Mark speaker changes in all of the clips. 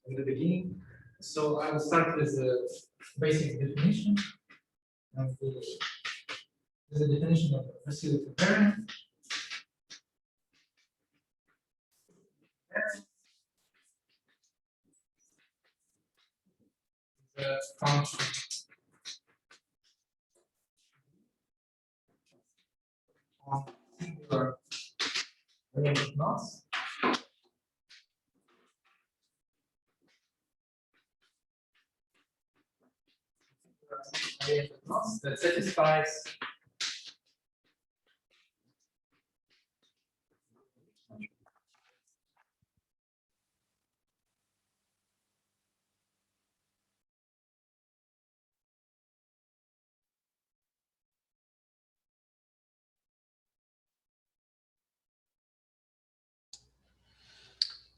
Speaker 1: at the beginning. So I will start with the basic definition of the definition of Vasiliev invariant. The function on singular range of knots. That satisfies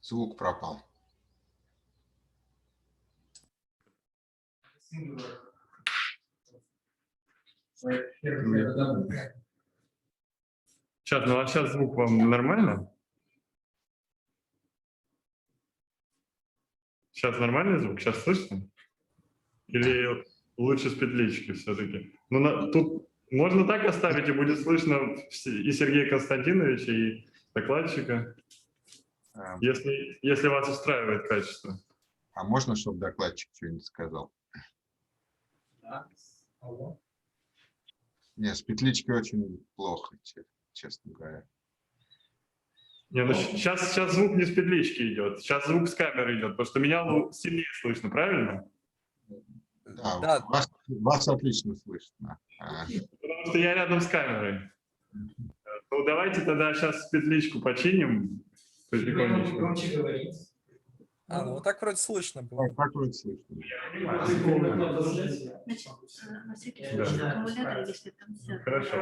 Speaker 2: Звук пропал.
Speaker 1: singular.
Speaker 3: Сейчас, ну а сейчас звук вам нормально? Сейчас нормальный звук? Сейчас слышно? Или лучше с петлички все-таки? Ну, тут можно так оставить, и будет слышно и Сергея Константиновича, и докладчика, если вас устраивает качество.
Speaker 2: А можно, чтобы докладчик что-нибудь сказал?
Speaker 1: Да.
Speaker 2: Нет, с петличкой очень плохо, честно говоря.
Speaker 3: Не, ну сейчас звук не с петлички идет, сейчас звук с камеры идет, потому что меня сильнее слышно, правильно?
Speaker 2: Да, вас отлично слышно.
Speaker 3: Потому что я рядом с камерой. Ну давайте тогда сейчас петличку починим.
Speaker 1: Громче говорить.
Speaker 4: Ну вот так вроде слышно было.
Speaker 2: Так вроде слышно.
Speaker 5: Значит, на всякий случай аккумулятор, если там все.
Speaker 3: Хорошо.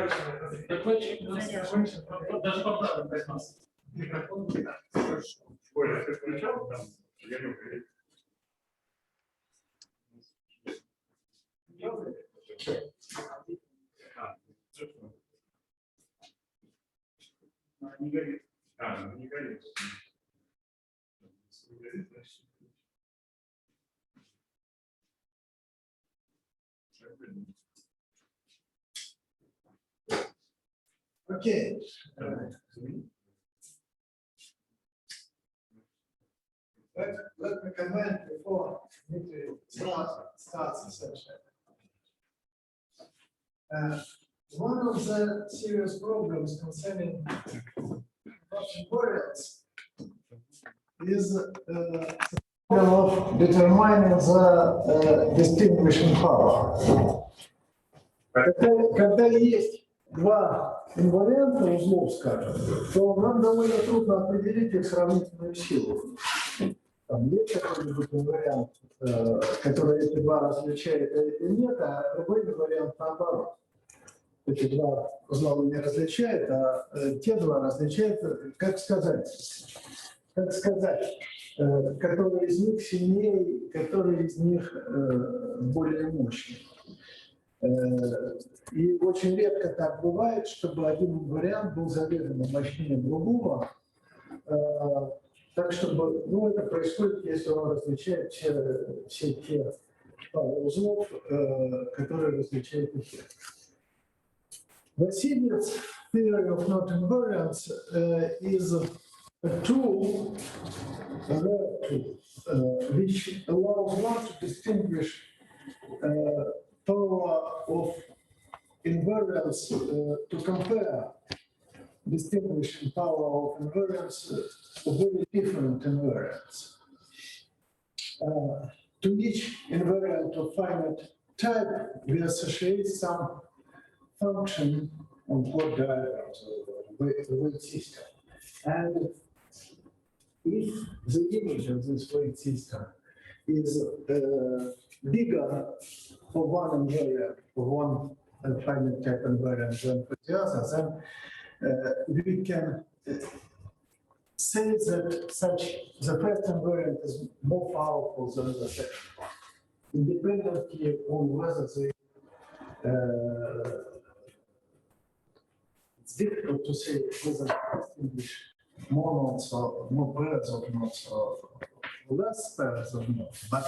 Speaker 1: Даже поправим возьмется.
Speaker 3: Оля, ты включал там? Я не уверен. Не горит. Не горит.
Speaker 1: Okay. Let me comment before Dmitrii starts the session. One of the serious problems concerning invariants is the problem of determining the distinguishing power. Когда есть два инварианта узлов, скажем, то нам довольно трудно определить их сравнительную силу. Там есть какой-нибудь инвариант, который эти два различает, а эти нет, а другой инвариант наоборот. Эти два узла не различает, а те два различают, как сказать, который из них сильнее, который из них более мощный. И очень редко так бывает, чтобы один вариант был заведомо мощнее другого. Так чтобы, это происходит, если он различает все те узлов, которые различают их. Vasiliev's theory of knot invariants is a tool, which allows one to distinguish power of invariants to compare distinguishing power of invariants of very different invariants. To each invariant of finite type, we associate some function on plot diagrams of the weight system. And if the image of this weight system is bigger for one invariant, for one finite type invariant than for the other, then we can say that the first invariant is more powerful than the second one, independently on whether they it's difficult to say whether to distinguish more knots or more pairs of knots or less pairs of nodes, but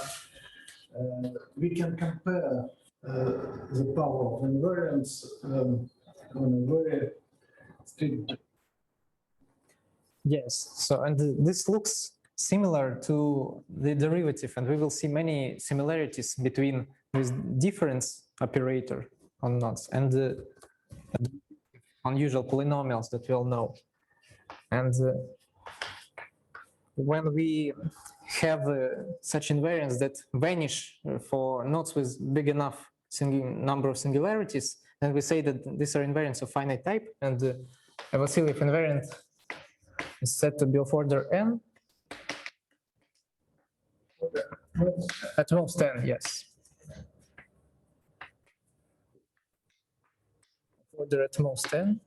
Speaker 1: we can compare the power of invariance on a very strict.
Speaker 6: Yes, so and this looks similar to the derivative, and we will see many similarities between this difference operator on nodes and the unusual polynomials that we all know. And when we have such invariants that vanish for nodes with big enough number of singularities, then we say that these are invariants of finite type, and a Vasiliev invariant is said to be of order n. At most n, yes. Order at most n.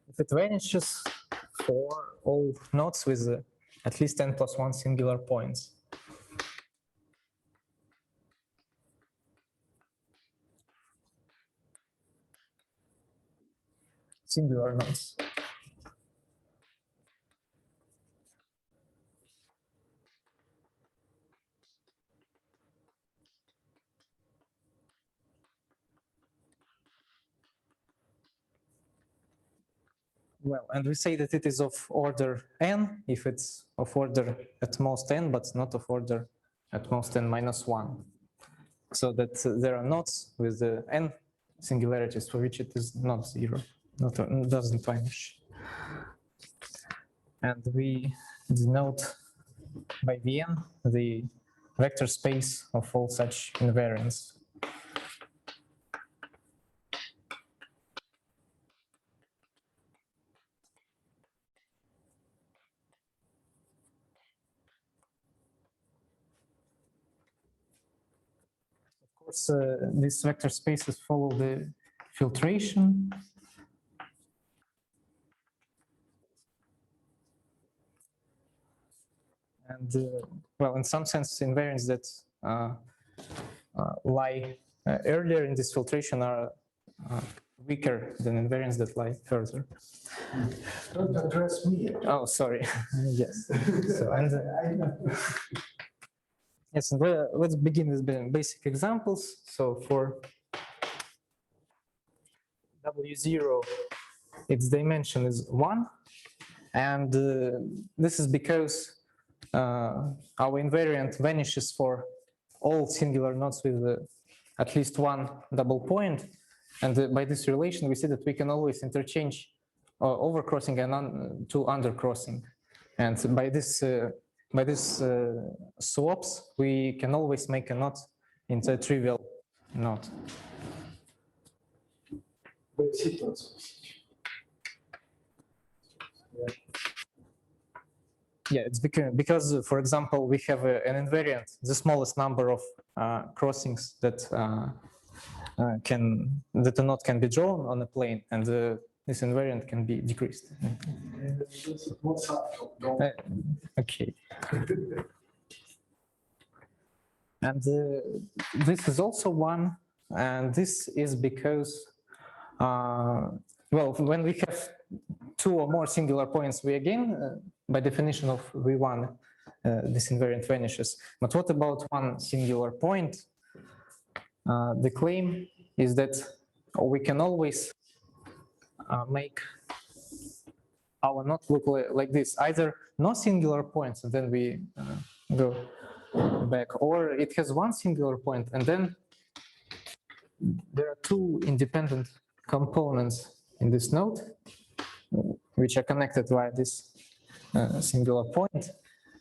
Speaker 6: If it vanishes for all nodes with at least n plus 1 singular points. Singular nodes. Well, and we say that it is of order n if it's of order at most n, but not of order at most n minus 1. So that there are nodes with the n singularities for which it is not zero, doesn't vanish. And we denote by Vn the vector space of all such invariants. Of course, these vector spaces follow the filtration. And well, in some sense, invariants that lie earlier in this filtration are weaker than invariants that lie further.
Speaker 1: Don't address me.
Speaker 6: Oh, sorry. Yes. So, and, yes, and let's begin with the basic examples. So for W0, its dimension is 1. And this is because our invariant vanishes for all singular nodes with at least one double point. And by this relation, we see that we can always interchange overcrossing and to undercrossing. And by this swaps, we can always make a knot into a trivial knot. Yeah, it's because, for example, we have an invariant, the smallest number of crossings that a knot can be drawn on a plane, and this invariant can be decreased. Okay. And this is also 1, and this is because, well, when we have 2 or more singular points, we again, by definition of V1, this invariant vanishes. But what about one singular point? The claim is that we can always make our knot look like this: either no singular points, and then we go back, or it has one singular point, and then there are 2 independent components in this node, which are connected via this singular point.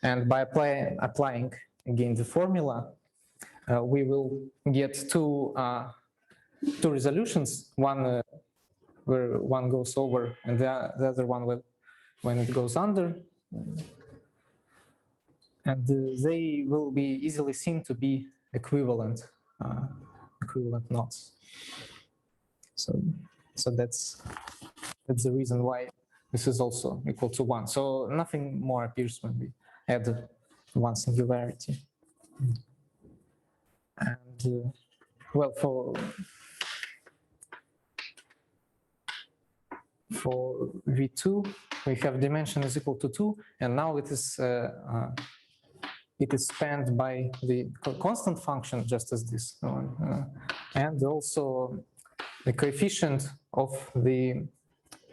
Speaker 6: And by applying again the formula, we will get two resolutions, one where one goes over and the other one when it goes under. And they will be easily seen to be equivalent knots. So that's the reason why this is also equal to 1. So nothing more appears when we add one singularity. And well, for V2, we have dimension is equal to 2, and now it is spanned by the constant function, just as this one, and also the coefficient of the,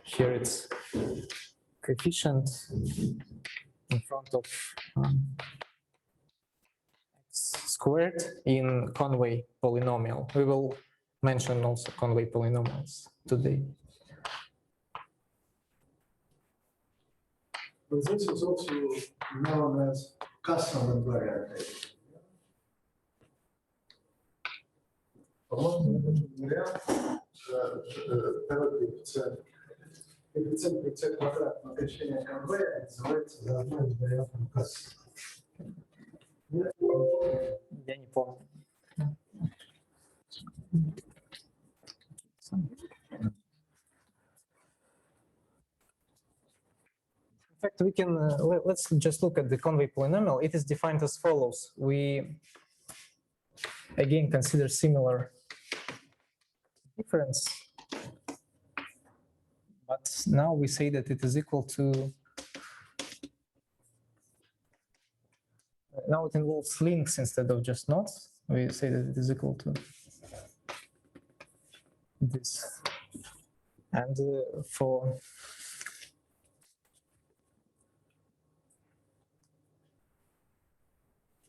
Speaker 6: here it's coefficient in front of x squared in Conway polynomial. We will mention also Conway polynomials today.
Speaker 1: But this is also known as custom invariant. По-моему, этот вариант, коэффициент квадратного качения Конвея называется заодно вариантом кассы.
Speaker 6: Я не помню. In fact, we can, let's just look at the Conway polynomial. It is defined as follows. We again consider similar difference, but now we say that it is equal to, now it involves links instead of just nodes. We say that it is equal to this. And for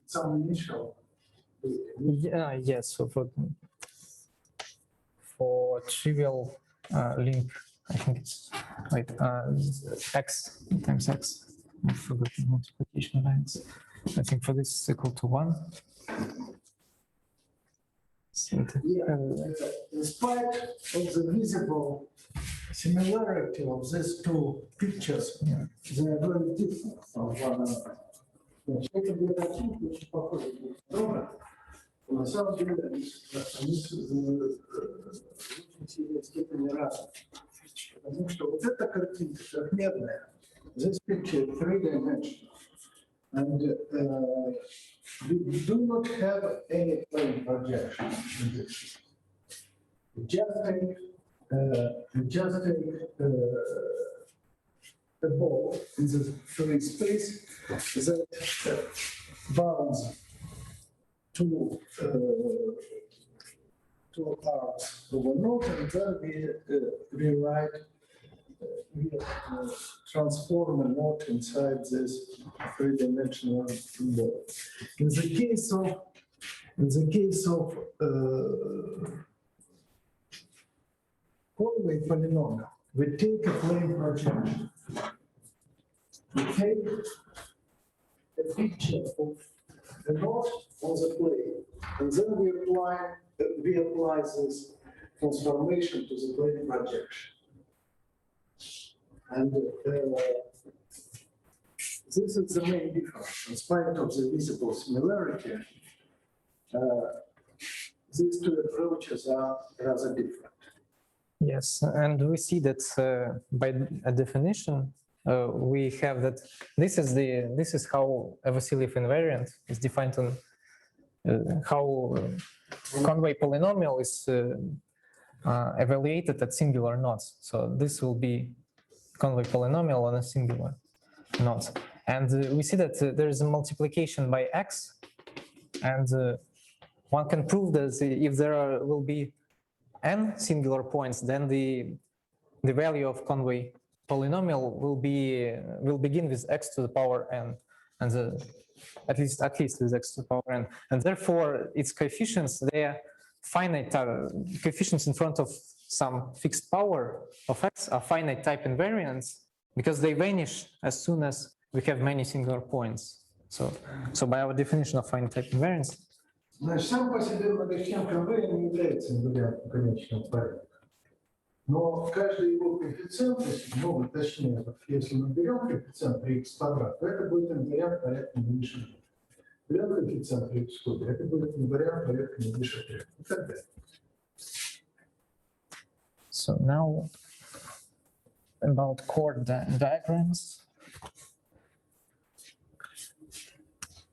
Speaker 1: some initial.
Speaker 6: yes, so for trivial link, I think it's wait x times x. I forgot the multiplication lines. I think for this is equal to 1.
Speaker 1: In spite of the visible similarity of these two pictures, they are very different from one another. Это две картинки очень похожи друг на друга. На самом деле они очень сильной степени разные. Потому что вот эта картинка трехмерная, this picture three-dimensional, and we do not have any plane projection in this. Just take a ball in the free space that bounds two parts of a node, and then we rewrite, we transform a node inside this three-dimensional ball. In the case of Conway polynomial, we take a plane projection. We take a picture of the node on the plane, and then we apply this transformation to the plane projection. And this is the main difference. In spite of the visible similarity, these two approaches are rather different.
Speaker 6: Yes, and we see that by a definition, we have that this is how a Vasiliev invariant is defined on how Conway polynomial is evaluated at singular nodes. So this will be Conway polynomial on a singular node, and we see that there is a multiplication by x, and one can prove that if there will be n singular points, then the value of Conway polynomial will begin with x to the power n, and at least with x to the power n, and therefore its coefficients, they are finite coefficients in front of some fixed power of x are finite type invariants because they vanish as soon as we have many singular points. So by our definition of finite type invariants.
Speaker 1: Значит, сам по себе многочлен Конвея не является инвариантом конечного порядка. Но каждый его коэффициент, ну, точнее, если мы берем коэффициент при x квадрат, то это будет инвариант порядка не выше. Берем коэффициент при x кубе, это будет инвариант порядка не выше 3. И так далее.
Speaker 6: So now about chord diagrams.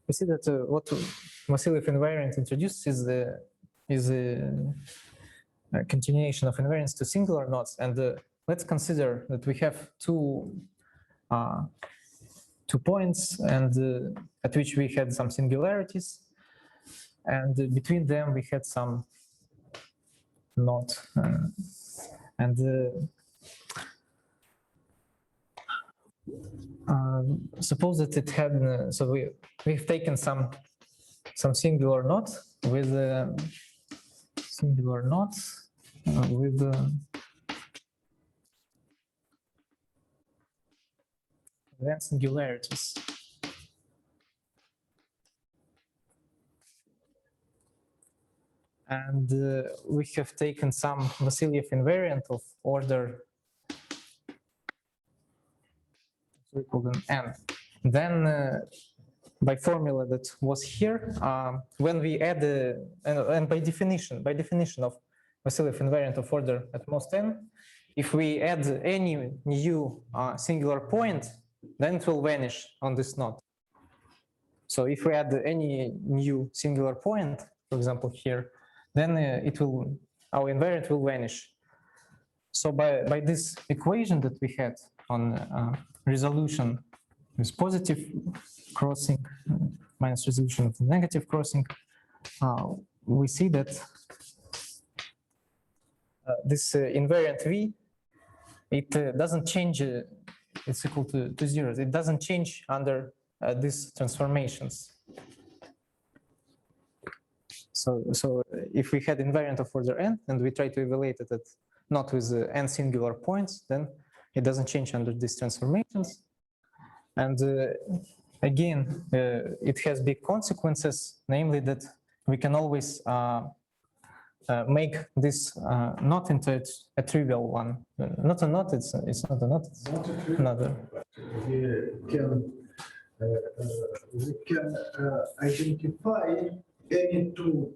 Speaker 6: We see that what Vasiliev invariant introduced is a continuation of invariants to singular nodes, and let's consider that we have two points and at which we had some singularities, and between them we had some knot, and suppose that it had so we've taken some singular knot with singular knots with then singularities. And we have taken some Vasiliev invariant of order equal to n. Then by formula that was here, when we add and by definition of Vasiliev invariant of order at most n, if we add any new singular point, then it will vanish on this knot. So if we add any new singular point, for example here, then our invariant will vanish. So by this equation that we had on resolution with positive crossing minus resolution of the negative crossing, we see that this invariant V, it doesn't change, it's equal to 0. It doesn't change under these transformations. So if we had invariant of order n and we try to evaluate it not with n singular points, then it doesn't change under these transformations. And again, it has big consequences, namely that we can always make this knot into a trivial one. Not a knot, it's not a knot, it's another.
Speaker 1: We can identify any two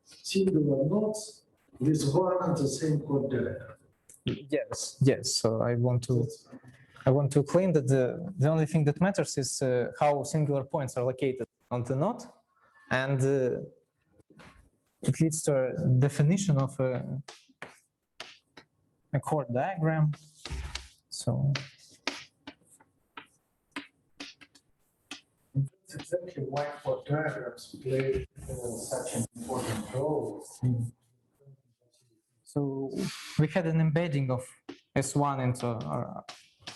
Speaker 1: singular knots with one and the same chord diagram.
Speaker 6: Yes. So I want to claim that the only thing that matters is how singular points are located on the knot, and it leads to a definition of a chord diagram. So
Speaker 1: that's exactly why chord diagrams play such an important role.
Speaker 6: So we had an embedding of S1 into,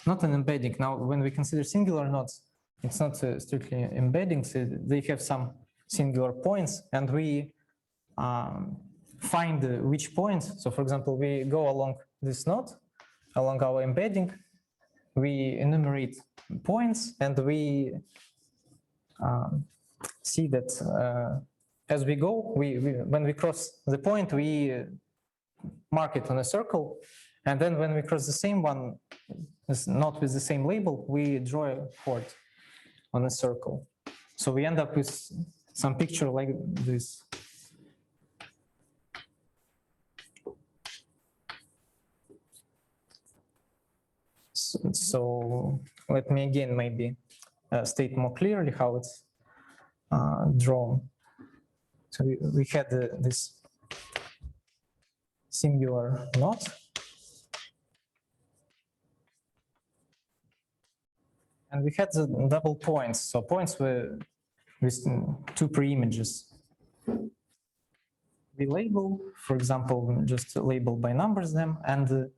Speaker 6: not an embedding. Now, when we consider singular knots, it's not strictly embedding. So they have some singular points, and we find which points. So, for example, we go along this knot, along our embedding, we enumerate points, and we see that as we go, when we cross the point, we mark it on a circle, and then when we cross the same one, not with the same label, we draw a chord on a circle. So we end up with some picture like this. So let me again maybe state more clearly how it's drawn. So we had this singular knot, and we had the double points. So points with two pre-images. We label, for example, just label by numbers them, and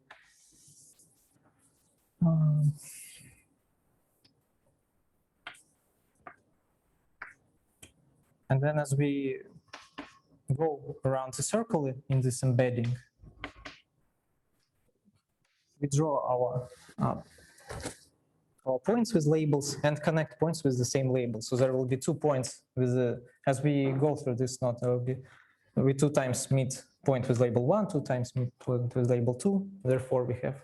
Speaker 6: then as we go around the circle in this embedding, we draw our points with labels and connect points with the same label. So there will be 2 points with as we go through this knot, there will be we 2 times meet point with label 1, 2 times meet point with label 2. Therefore, we have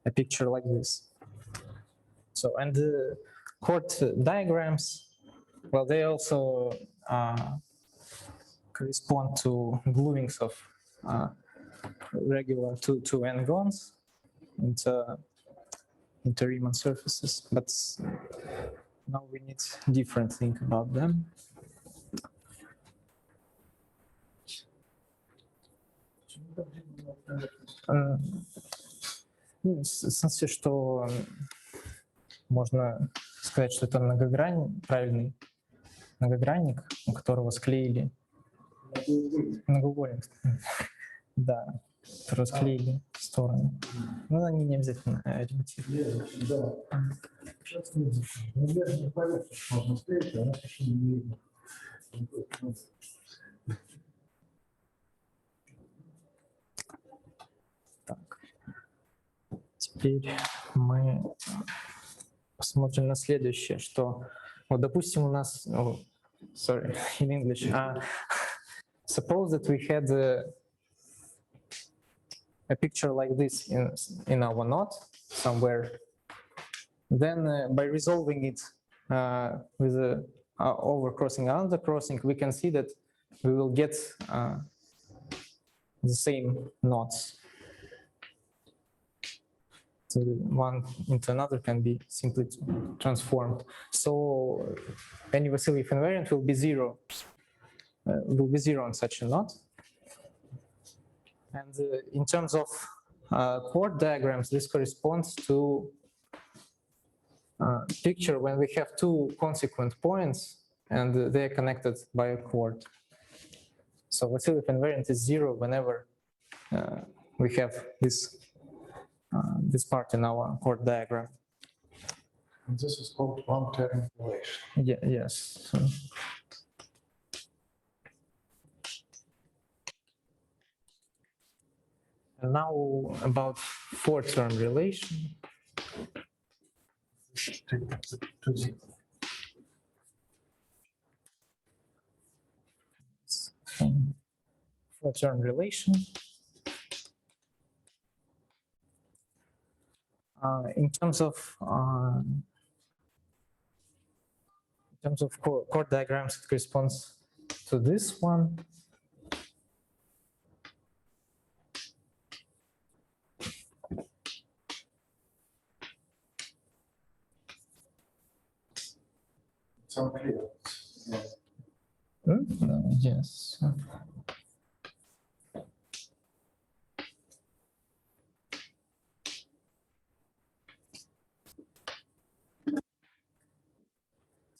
Speaker 6: a picture like this. So, and the chord diagrams, well, they also correspond to gluings of regular two n-gons into Riemann surfaces, but now we need different thing about them. Ну, в смысле, что можно сказать, что это правильный многогранник, у которого склеили многоугольник. Да, который склеили в стороны. Ну, они не обязательно ориентируют.
Speaker 1: Да. Сейчас наверное, поверхность можно склеить, а она совершенно не видно.
Speaker 6: Так. Теперь мы посмотрим на следующее, что, вот, допустим, у нас, sorry, in English, suppose that we had a picture like this in our knot somewhere, then by resolving it with overcrossing and undercrossing, we can see that we will get the same knots. So one into another can be simply transformed. So any Vasiliev invariant will be zero on such a knot. And in terms of chord diagrams, this corresponds to picture when we have two consequent points and they are connected by a chord. So Vasiliev invariant is zero whenever we have this part in our chord diagram.
Speaker 1: And this is called one-term relation.
Speaker 6: Yeah, yes. And now about four-term relation. Four-term relation. In terms of chord diagrams, it corresponds to this one.
Speaker 1: It's unclear.
Speaker 6: Yes.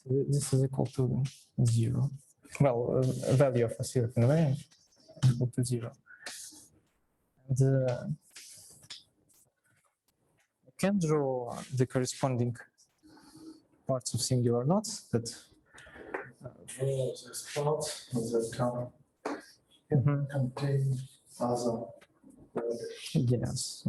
Speaker 6: This is equal to 0. Well, a value of Vasiliev invariant is equal to 0. And we can draw the corresponding parts of singular knots that
Speaker 1: This part that can contain other values.
Speaker 6: yes.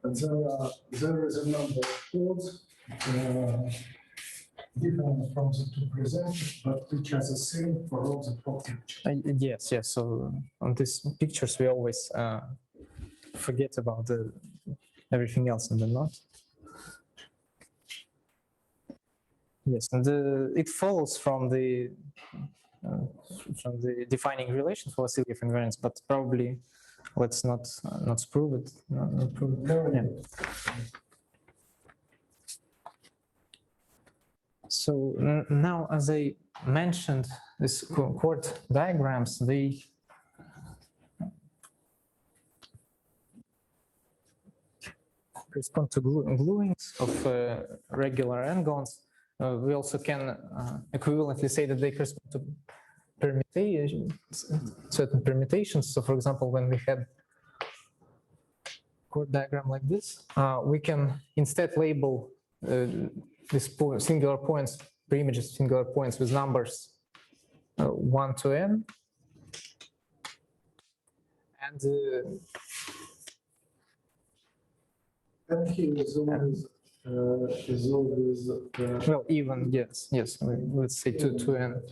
Speaker 1: And there is a number of chords different from the two presented, but which are the same for all the four pictures.
Speaker 6: Yes. So on these pictures, we always forget about everything else in the knot. Yes, and it follows from the defining relation for Vasiliev invariance, but probably let's not prove it. Not prove it. Yeah. So now, as I mentioned, these chord diagrams, they correspond to gluings of regular n-gons. We also can equivalently say that they correspond to permutations, certain permutations. So, for example, when we had chord diagram like this, we can instead label these singular points, preimages of singular points with numbers 1 to n, and
Speaker 1: here is always
Speaker 6: well, even, yes, let's say 2 to n,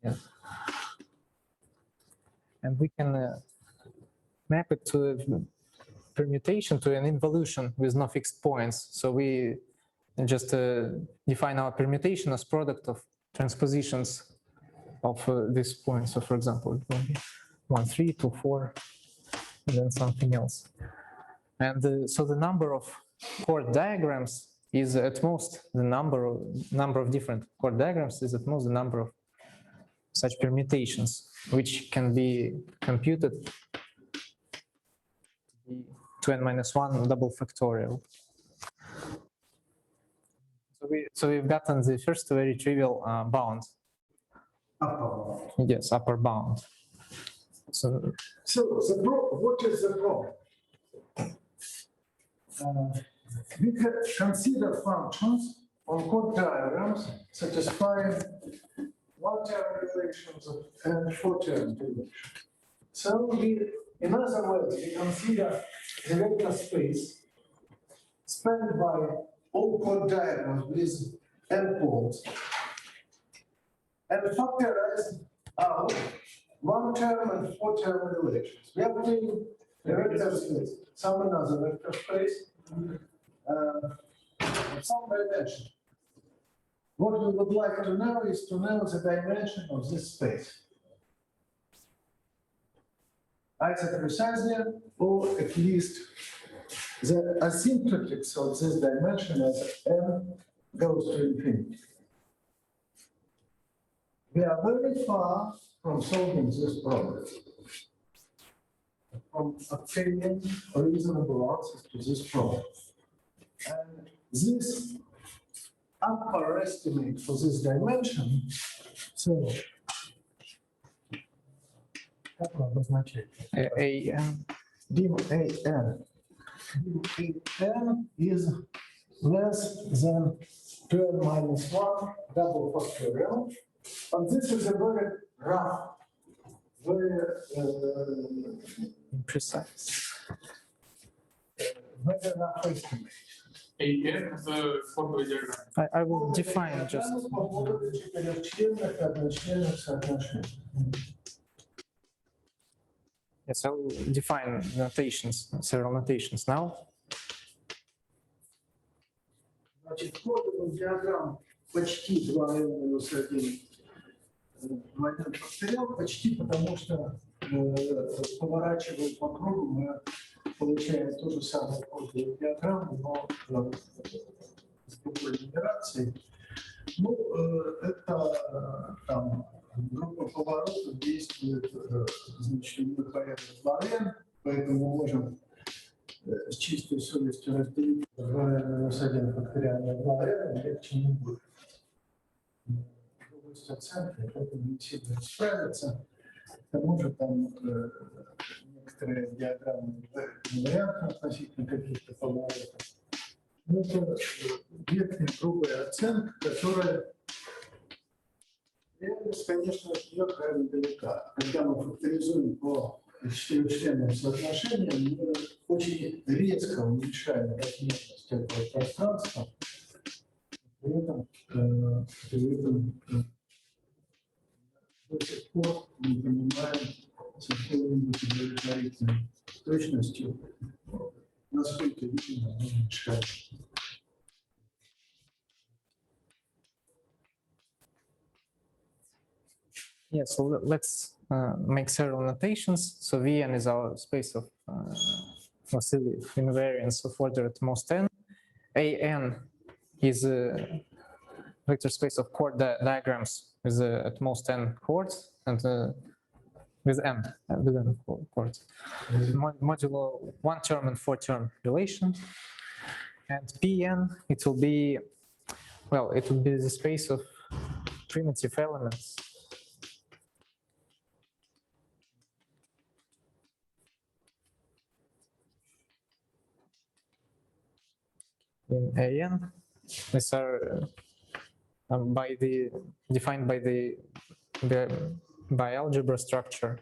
Speaker 6: yeah. And we can map it to a permutation, to an involution with no fixed points. So we just define our permutation as product of transpositions of these points. So, for example, it will be 1, 3, 2, 4, and then something else. And so the number of chord diagrams is at most the number of different chord diagrams is at most the number of such permutations, which can be computed to n-1 double factorial. So we've gotten the first very trivial bound.
Speaker 1: Upper bound.
Speaker 6: Yes, upper bound. So
Speaker 1: what is the problem? We can consider functions on chord diagrams satisfying one-term relations and four-term relations. So in other words, we consider the vector space spanned by all chord diagrams with n chords and factorize out one-term and four-term relations. We obtain a vector space, some another vector space, some dimension. What we would like to know is to know the dimension of this space, either precisely or at least the asymptotics of this dimension as n goes to infinity. We are very far from solving this problem, from obtaining reasonable answers to this problem. And this upper estimate for this dimension, so как его обозначать?
Speaker 6: an
Speaker 1: Dim an is less than 12 minus 1 double factorial. And this is a very rough, very
Speaker 6: imprecise.
Speaker 1: very rough estimate.
Speaker 7: AN is a photo diagram.
Speaker 6: I will define just.
Speaker 1: По поводу четырехчленных одночленных соотношений.
Speaker 6: Yes, I will define notations, several notations now.
Speaker 1: Значит, кодовый диаграмм почти 2n минус 1 момент повторял, почти потому что поворачивая по кругу, мы получаем ту же самую кодовую диаграмму, но с другой нумерацией. Ну, это там группа поворотов действует, значит, мы порядок 2n, поэтому мы можем с чистой совестью разделить 2n минус 1 факториальное 2n, легче не будет. Область оценки, это не сильно справится. К тому же там некоторые диаграммы invariants относительно каких-то поворотов. Ну, это верхняя грубая оценка, которая, конечно, от нее крайне далека. Когда мы факторизуем по четырехчленным соотношениям, мы очень резко уменьшаем размерность этого пространства. При этом до сих пор не понимаем с какой-нибудь удовлетворительной точностью, насколько именно мы уменьшаем.
Speaker 6: Yeah, so let's make several notations. So Vn is our space of Vasiliev invariants of order at most n. An is a vector space of chord diagrams with at most n chords and with n chords. Modulo one term and four term relation. And Pn, it will be, well, it will be the space of primitive elements. In An, these are defined by algebra structure.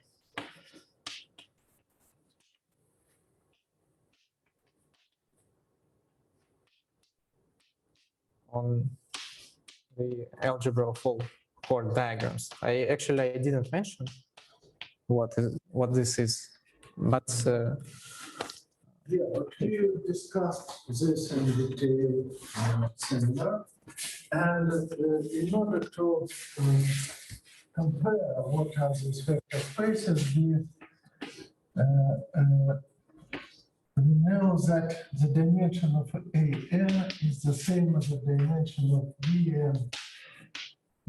Speaker 6: On the algebra of all chord diagrams. I didn't mention what this is, but
Speaker 1: yeah, but we discussed this in detail seminar, and in order to compare what are these vector spaces, we we know that the dimension of AN is the same as the dimension of Vn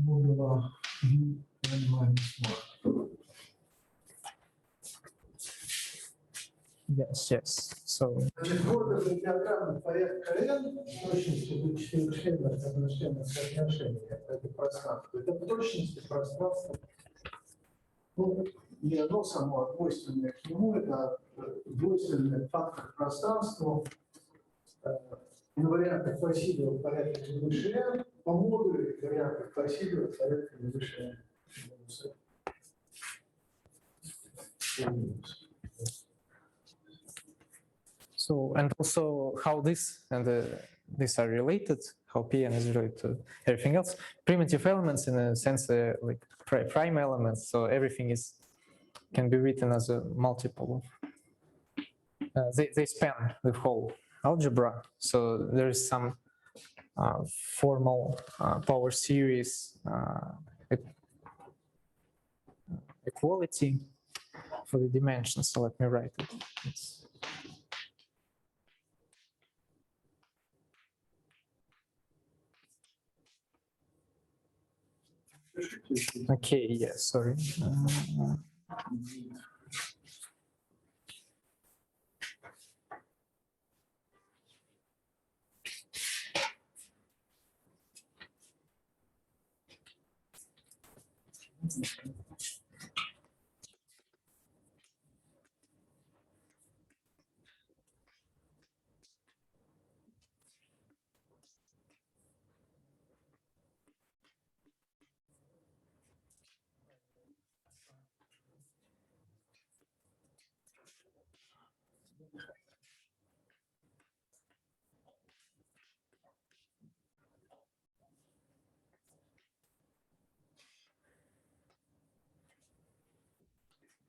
Speaker 1: modulo Vn minus 1.
Speaker 6: Yes. So
Speaker 1: Значит, вот эта диаграмма порядка n, в точности до 4 соотношения это пространство. Это в точности пространство. Ну, не оно само, а двойственное к нему, это двойственный фактор пространства. Инварианты Васильева порядка выше n, по модулю инварианты Васильева порядка выше n.
Speaker 6: So, and also how this and this are related, how Pn is related to everything else. Primitive elements, in a sense, like prime elements. So everything can be written as a multiple. They span the whole algebra. So there is some formal power series equality for the dimensions. So let me write it. Okay, yeah, sorry.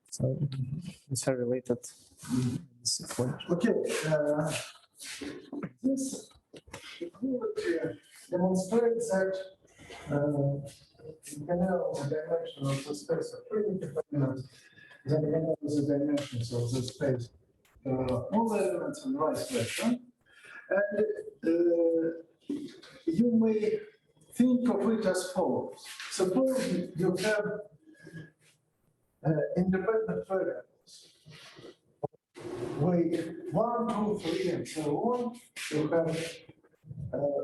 Speaker 6: So these are related.
Speaker 1: Okay, this equality demonstrates that the dimension of the space of primitive elements, the dimensions of the space all elements and vice versa. And you may think of it as follows. Suppose you have independent variables. Weight 1, 2, 3, and so on. You have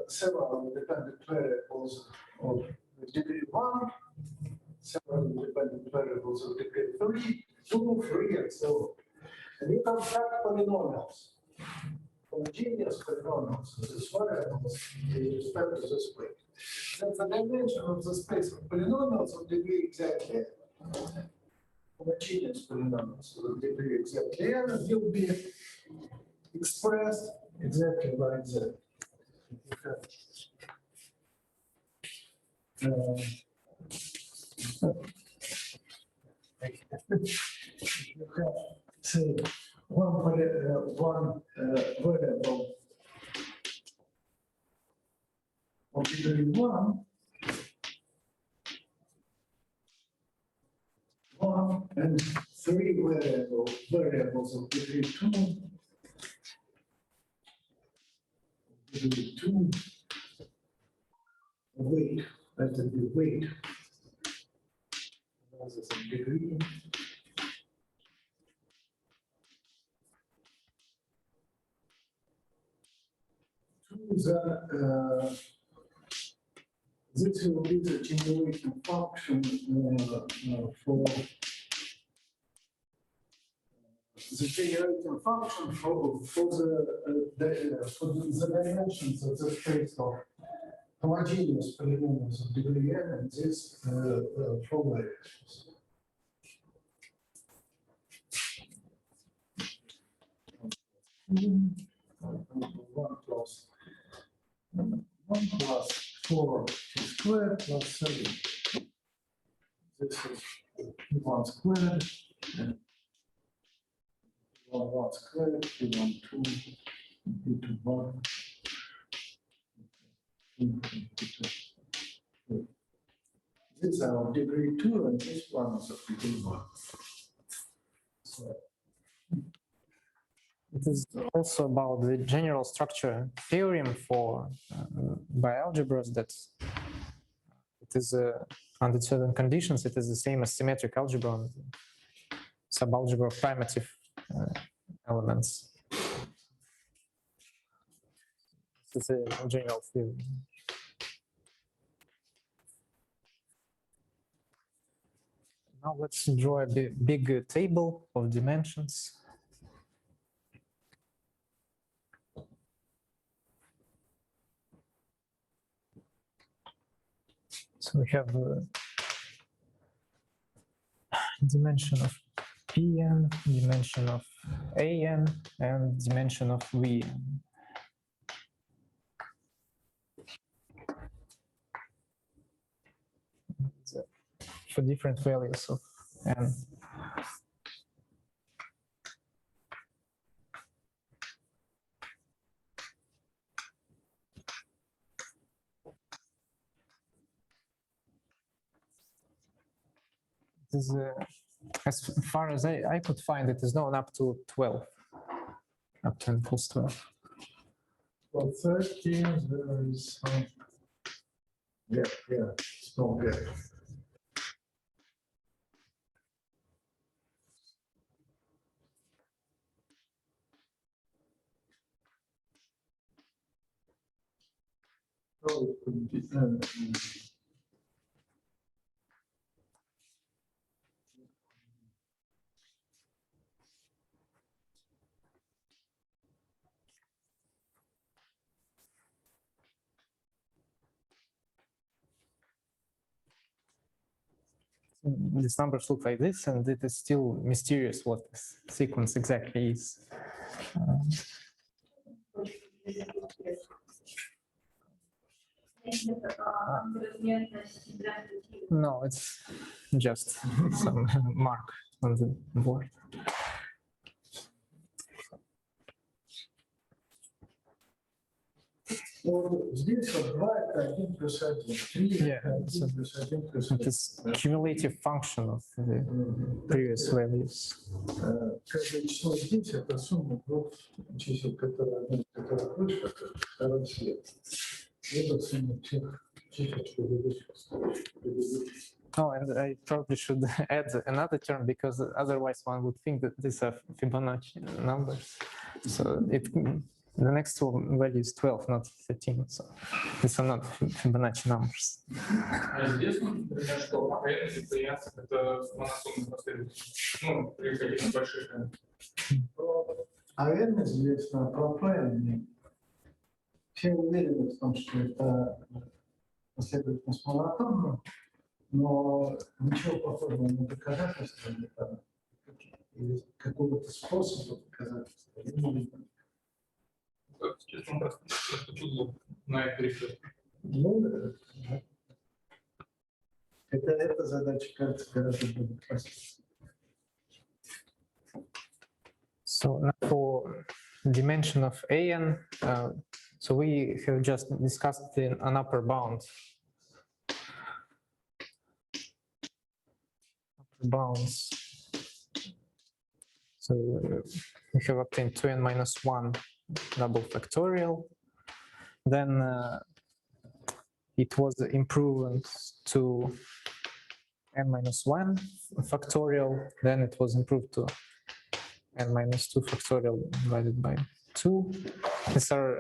Speaker 1: several independent variables of degree 1, several independent variables of degree 3, 2, 3, and so on. And you construct polynomials, homogeneous polynomials, these variables with respect to this weight. Then the dimension of the space of polynomials of degree exactly homogeneous polynomials of degree exactly n will be expressed exactly like that. You have, say, one variable of degree 1, and 3 variables of degree 2, weight, that will be weight, rather than degree. This will be the generating function for the dimensions of the space of homogeneous polynomials of degree n and this four variables. One plus 4 squared plus 7. This is 1 squared. And 1 squared, 1, 2, 1. These are of degree 2 and this one is of degree 1. So
Speaker 6: It is also about the general structure theorem for by algebras that it is under certain conditions it is the same as symmetric algebra and subalgebra of primitive elements. This is a general theorem. Now let's draw a big table of dimensions. So we have a dimension of Pn, dimension of An, and dimension of Vn. For different values of n. Is, as far as I could find, it is known up to 12, up to n plus 12.
Speaker 1: For 13, there is some. Yeah, small gap. So it could be,
Speaker 6: These numbers look like this, and it is still mysterious what this sequence exactly is. No, it's just some mark on the board.
Speaker 1: ну, здесь вот 2 это 1 плюс 1, 3
Speaker 6: Yeah,
Speaker 1: это 1 плюс 1 плюс
Speaker 6: It
Speaker 1: 1.
Speaker 6: is cumulative function of the previous values.
Speaker 1: Каждое число здесь это сумма двух чисел, которые одно из которых выше, второй слева. Это сумма всех чисел предыдущих.
Speaker 6: Oh, and I probably should add another term because otherwise one would think that these are Fibonacci numbers. So the next value is 12, not 13. So these are not Fibonacci numbers.
Speaker 7: А известно, например, что вероятность invariants это моносумные последовательности, ну, при каких-то больших.
Speaker 1: А верно известно про правильные. Все уверены в том, что это последовательность монотонна, но ничего похожего на доказательство или какого-то способа доказательства не видно.
Speaker 7: Честно, просто чудо на это решить.
Speaker 1: Ну, да. Эта задача, кажется, гораздо более простой.
Speaker 6: So now for dimension of an, so we have just discussed an upper bound. Bounds. So we have obtained 2n minus 1 double factorial. Then it was improved to n minus 1 factorial. Then it was improved to n minus 2 factorial divided by 2. These are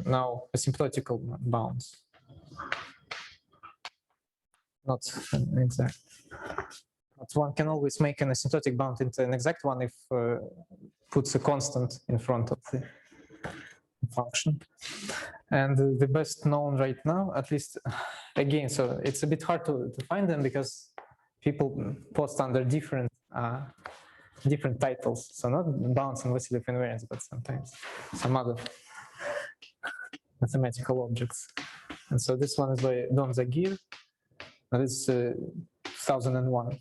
Speaker 6: now asymptotical bounds, not exact. But one can always make an asymptotic bound into an exact one if puts a constant in front of the function. And the best known right now, at least again, so it's a bit hard to find them because people post under different titles. So not bounds and Vasiliev invariants, but sometimes some other mathematical objects. And so this one is by Don Zagir. And this is 2001.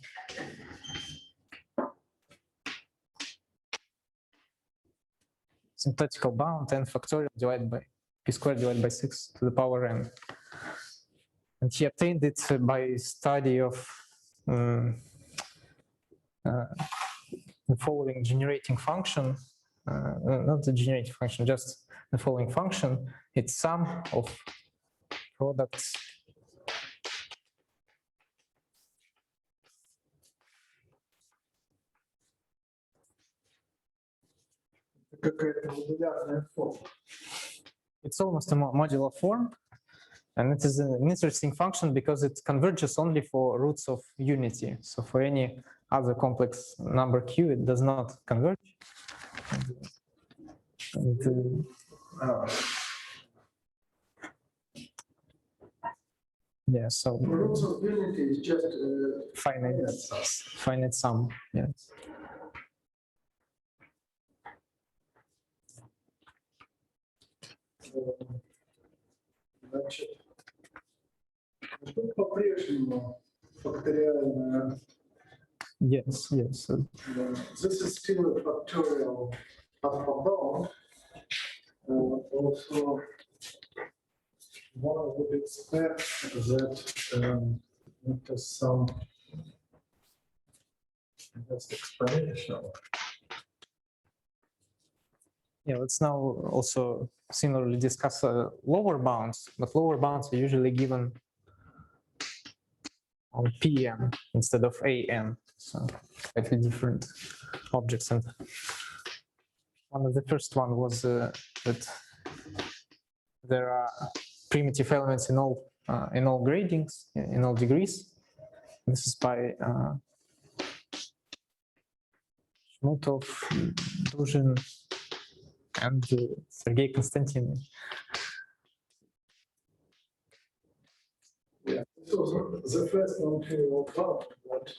Speaker 6: Symptotical bound n factorial divided by p squared divided by 6 to the power n. And he obtained it by study of the following generating function not the generative function, just the following function. It's sum of products
Speaker 1: Какая-то модулярная форма.
Speaker 6: it's almost a modular form, and it is an interesting function because it converges only for roots of unity. So for any other complex number q, it does not converge. Yeah, so
Speaker 1: Roots of unity is just
Speaker 6: finite sum. Yes.
Speaker 1: Значит, тут по-прежнему факториальная.
Speaker 6: Yes, yes.
Speaker 1: This is still a factorial upper bound. Also, one would expect that it is some that's exponential.
Speaker 6: Yeah, let's now also similarly discuss lower bounds, but lower bounds are usually given on Pn instead of An, so slightly different objects. And one of the first one was that there are primitive elements in all gradings, in all degrees. This is by Chmutov, Duzhin, and Sergei Konstantin.
Speaker 1: Yeah, it was the first one to account, but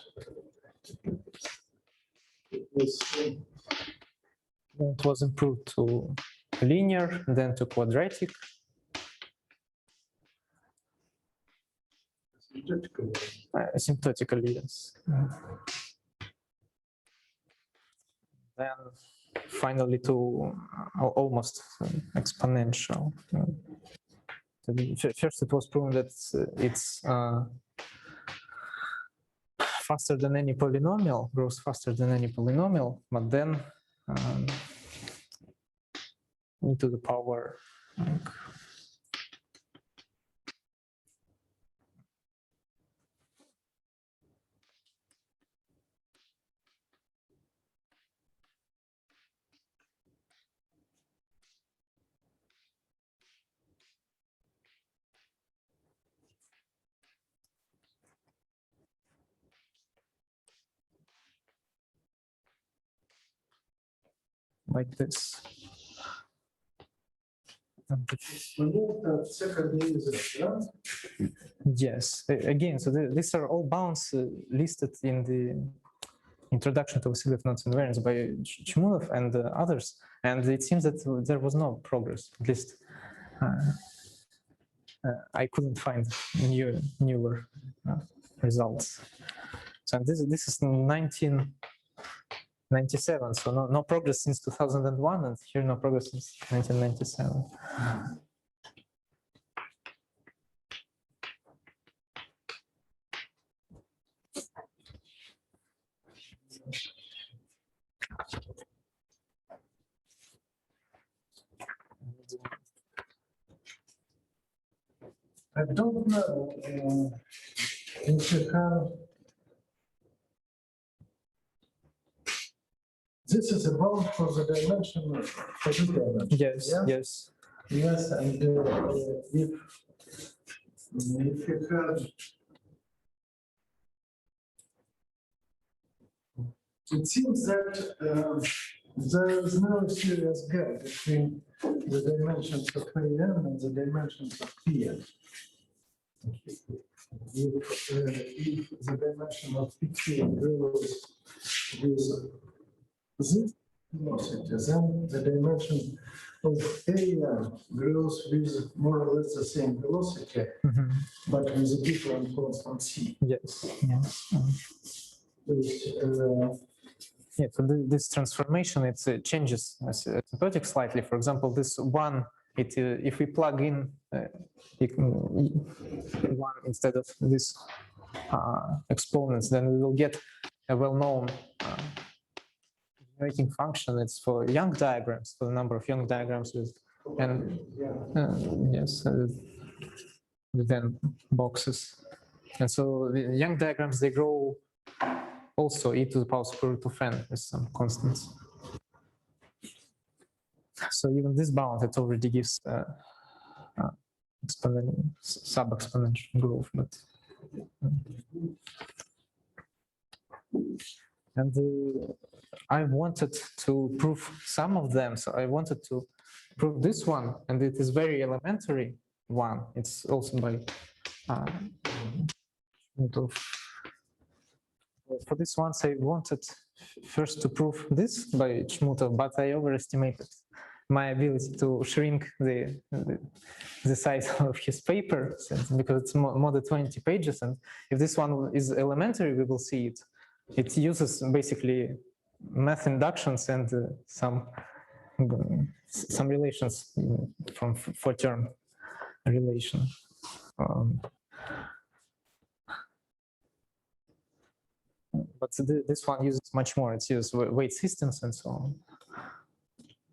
Speaker 6: it was improved to linear, then to quadratic. Asymptotically, yes. Then finally to almost exponential. So first it was proven that it's faster than any polynomial, grows faster than any polynomial, but then e to the power like this. Yes, again, so these are all bounds listed in the introduction to Vasiliev notes invariants by Chmutov and others, and it seems that there was no progress. At least I couldn't find newer results. So this is 1997, so no progress since 2001, and here no progress since 1997.
Speaker 1: I don't know if you have. This is a bound for the dimension for this dimension.
Speaker 6: Yes,
Speaker 1: yeah?
Speaker 6: yes.
Speaker 1: Yes, and if you have. It seems that there is no serious gap between the dimensions of An and the dimensions of Pn. If the dimension of Pn grows with this velocity, then the dimension of An grows with more or less the same velocity, but with a different constant c.
Speaker 6: Yes, yes. Yeah, so this transformation, it changes asymptotic slightly. For example, this one, if we plug in one instead of this exponents, then we will get a well-known generating function. It's for Young diagrams, for the number of Young diagrams with and yes, then boxes. And so the Young diagrams, they grow also e to the power square root of n with some constants. So even this bound, it already gives sub-exponential growth, but and I wanted to prove some of them. So I wanted to prove this one, and it is very elementary one. It's also by for this one, I wanted first to prove this by Chmutov, but I overestimated my ability to shrink the size of his paper, because it's more than 20 pages. And if this one is elementary, we will see it. It uses basically math inductions and some relations from four-term relation. But this one uses much more. It uses weight systems and so on,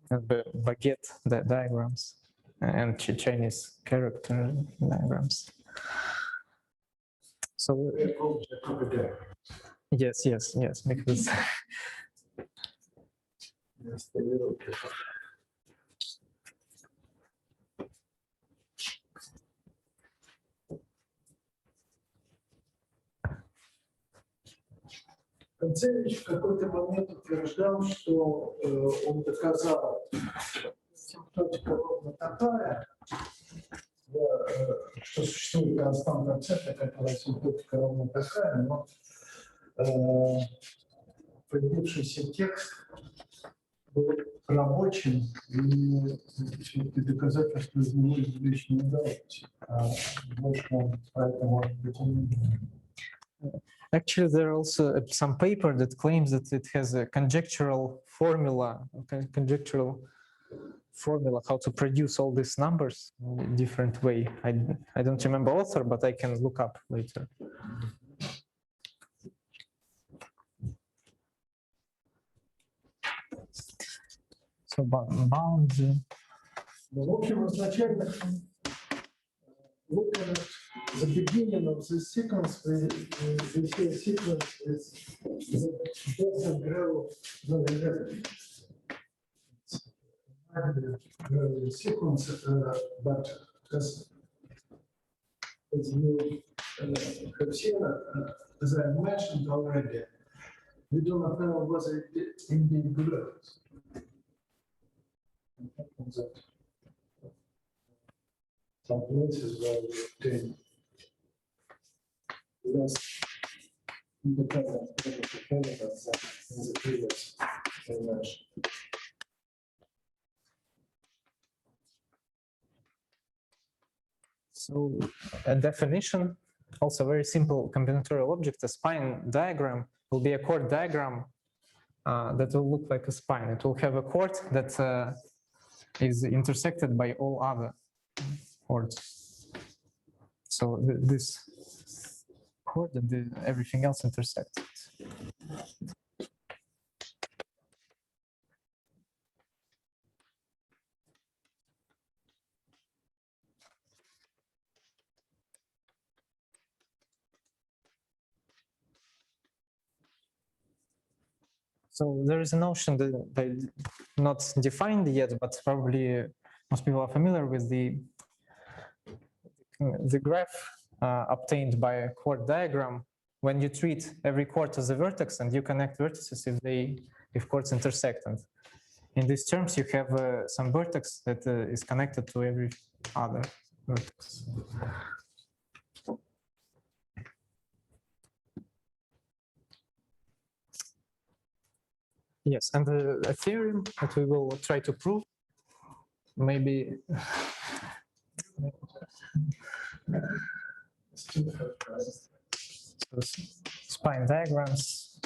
Speaker 6: and baguette diagrams and Chinese character diagrams. So yes, because
Speaker 1: Концевич в какой-то момент утверждал, что он доказал, асимптотика ровно такая, что существует константа центра, которая асимптотика ровно такая, но появившийся текст был рабочим, и все-таки доказательства из него извлечь не удалось. Больше он про это может быть и не знает.
Speaker 6: Actually, there are also some paper that claims that it has a conjectural formula how to produce all these numbers in a different way. I don't remember author, but I can look up later. So bound.
Speaker 1: В общем, изначально look at the beginning of the sequence. The sequence doesn't grow very rapidly. The sequence, but as you have seen, as I mentioned already, we do not know whether it indeed grows. Some places where we obtain less independent independence than in the previous dimension.
Speaker 6: So a definition, also very simple combinatorial object, a spine diagram will be a chord diagram that will look like a spine. It will have a chord that is intersected by all other chords. So this chord and everything else intersects. So there is a notion that not defined yet, but probably most people are familiar with the graph obtained by a chord diagram when you treat every chord as a vertex and you connect vertices if chords intersect. And in these terms, you have some vertex that is connected to every other vertex. Yes, and a theorem that we will try to prove, maybe spine diagrams,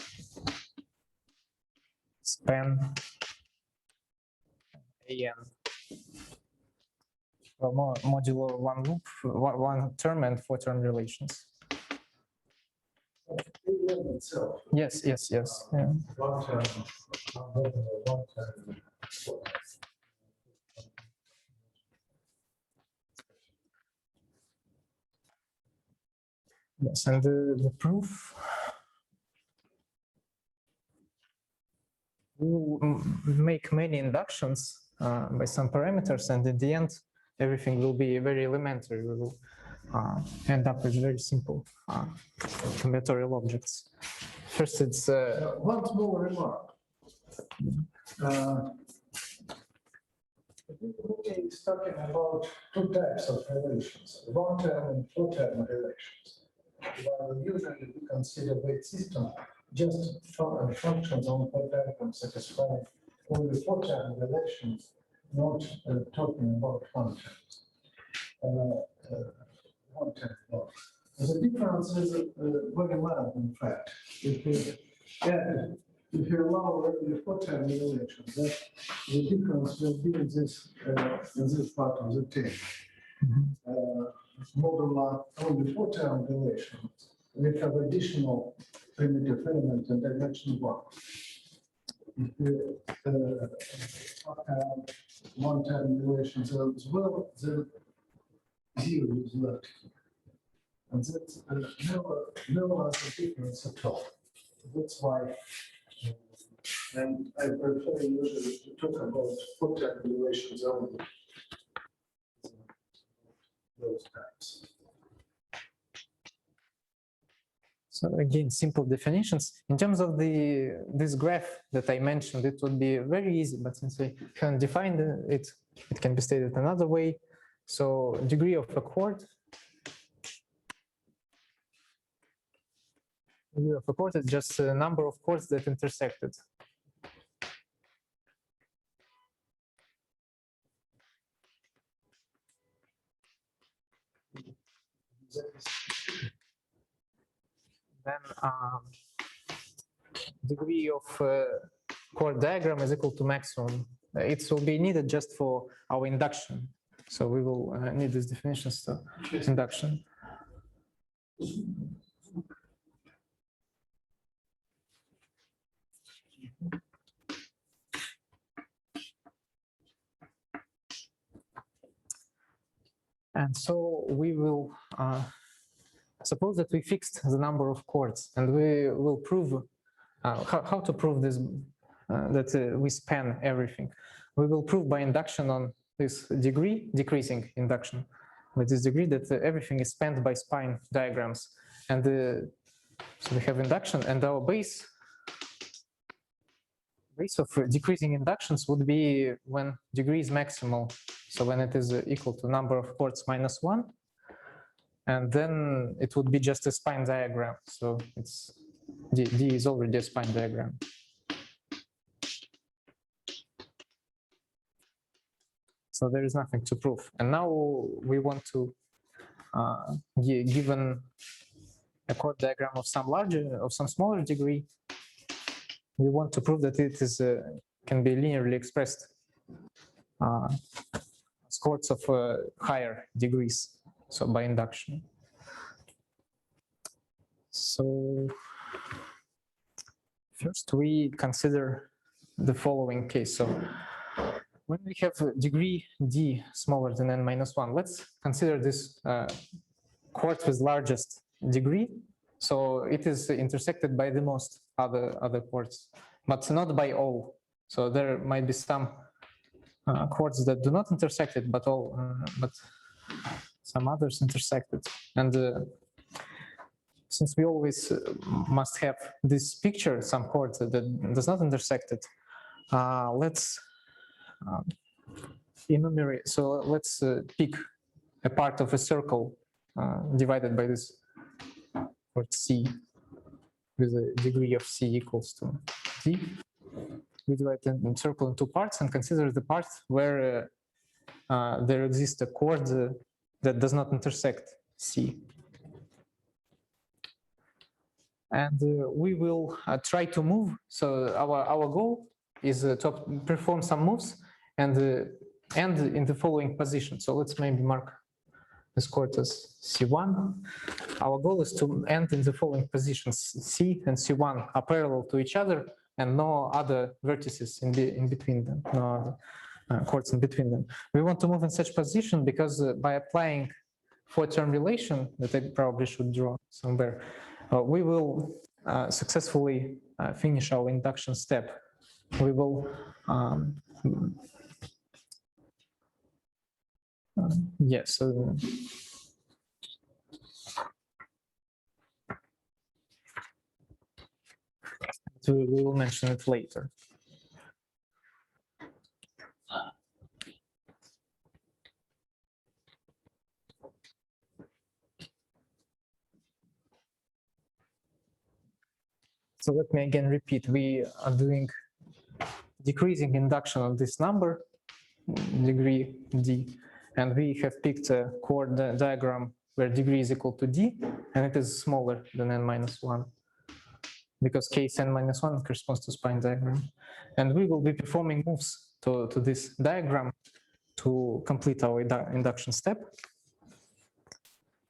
Speaker 6: span, AN, modulo one loop, one term and four term relations.
Speaker 1: AN itself.
Speaker 6: Yes, yes, yes. Yeah.
Speaker 1: One term, one term.
Speaker 6: Yes, and the proof. We will make many inductions by some parameters, and in the end, everything will be very elementary. We will end up with very simple combinatorial objects. First, it's
Speaker 1: One small remark. Is talking about two types of relations, one-term and four-term relations. While usually we consider weight system just functions on four diagram satisfying only four-term relations, not talking about one-terms. One-term blocks. The difference is very mild, in fact. If you allow only four-term relations, then the difference will be in this part of the table. Modular only four-term relations. We have additional primitive element in dimension 1. If you have one-term relations as well, then 0 is left. And that's no other difference at all. That's why. And I prefer usually to talk about four-term relations only. Those types.
Speaker 6: So again, simple definitions. In terms of this graph that I mentioned, it would be very easy, but since we haven't defined it, it can be stated another way. So degree of a chord. Degree of a chord is just a number of chords that intersected. Then degree of chord diagram is equal to maximum. It will be needed just for our induction. So we will need these definitions to induction. And so we will suppose that we fixed the number of chords, and we will prove how to prove this, that we span everything. We will prove by induction on this degree, decreasing induction, with this degree that everything is spanned by spine diagrams. And so we have induction, and our base of decreasing inductions would be when degree is maximal. So when it is equal to number of chords minus 1. And then it would be just a spine diagram. So it's D is already a spine diagram. So there is nothing to prove. And now we want to, given a chord diagram of some larger, of some smaller degree, we want to prove that it is can be linearly expressed as chords of higher degrees. So by induction. So first we consider the following case. So when we have a degree D smaller than n minus 1, let's consider this chord with largest degree. So it is intersected by the most other chords, but not by all. So there might be some chords that do not intersect it, but some others intersected. And since we always must have this picture, some chord that does not intersect it, let's enumerate. So let's pick a part of a circle divided by this chord C with a degree of C equals to D. We divide the circle in two parts and consider the part where there exists a chord that does not intersect C. And we will try to move. So our goal is to perform some moves and end in the following position. So let's maybe mark this chord as C1. Our goal is to end in the following positions. C and C1 are parallel to each other and no other vertices in between them, no other chords in between them. We want to move in such position because by applying four-term relation that I probably should draw somewhere, we will successfully finish our induction step. We will yes. So we will mention it later. So let me again repeat, we are doing decreasing induction of this number, degree D, and we have picked a chord diagram where degree is equal to D, and it is smaller than n-1, because case n-1 corresponds to spine diagram. And we will be performing moves to this diagram to complete our induction step.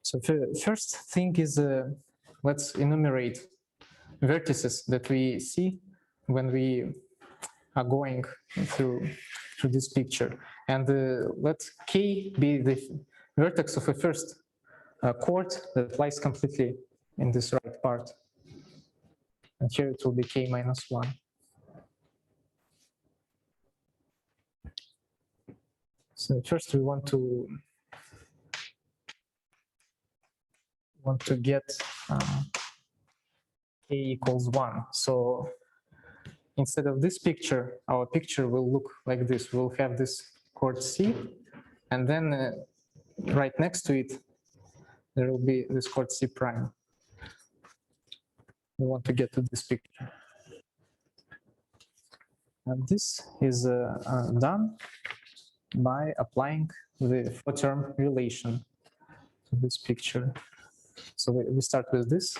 Speaker 6: So first thing is, let's enumerate vertices that we see when we are going through this picture. And let K be the vertex of a first chord that lies completely in this right part. And here it will be K-1. So first we want to get K equals 1. So instead of this picture, our picture will look like this. We'll have this chord C, and then right next to it, there will be this chord C prime. We want to get to this picture. And this is done by applying the four-term relation to this picture. So we start with this.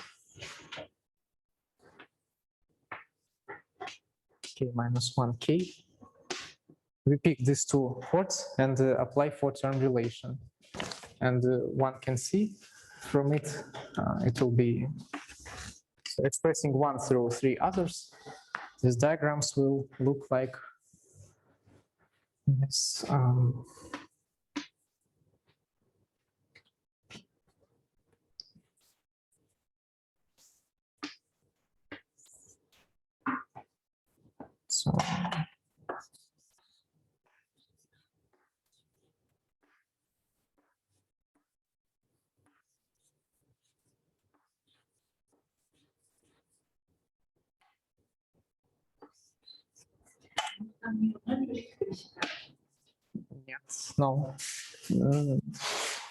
Speaker 6: K-1K. We pick these two chords and apply four-term relation. And one can see from it, it will be so expressing one through three others. These diagrams will look like this. So yes, no.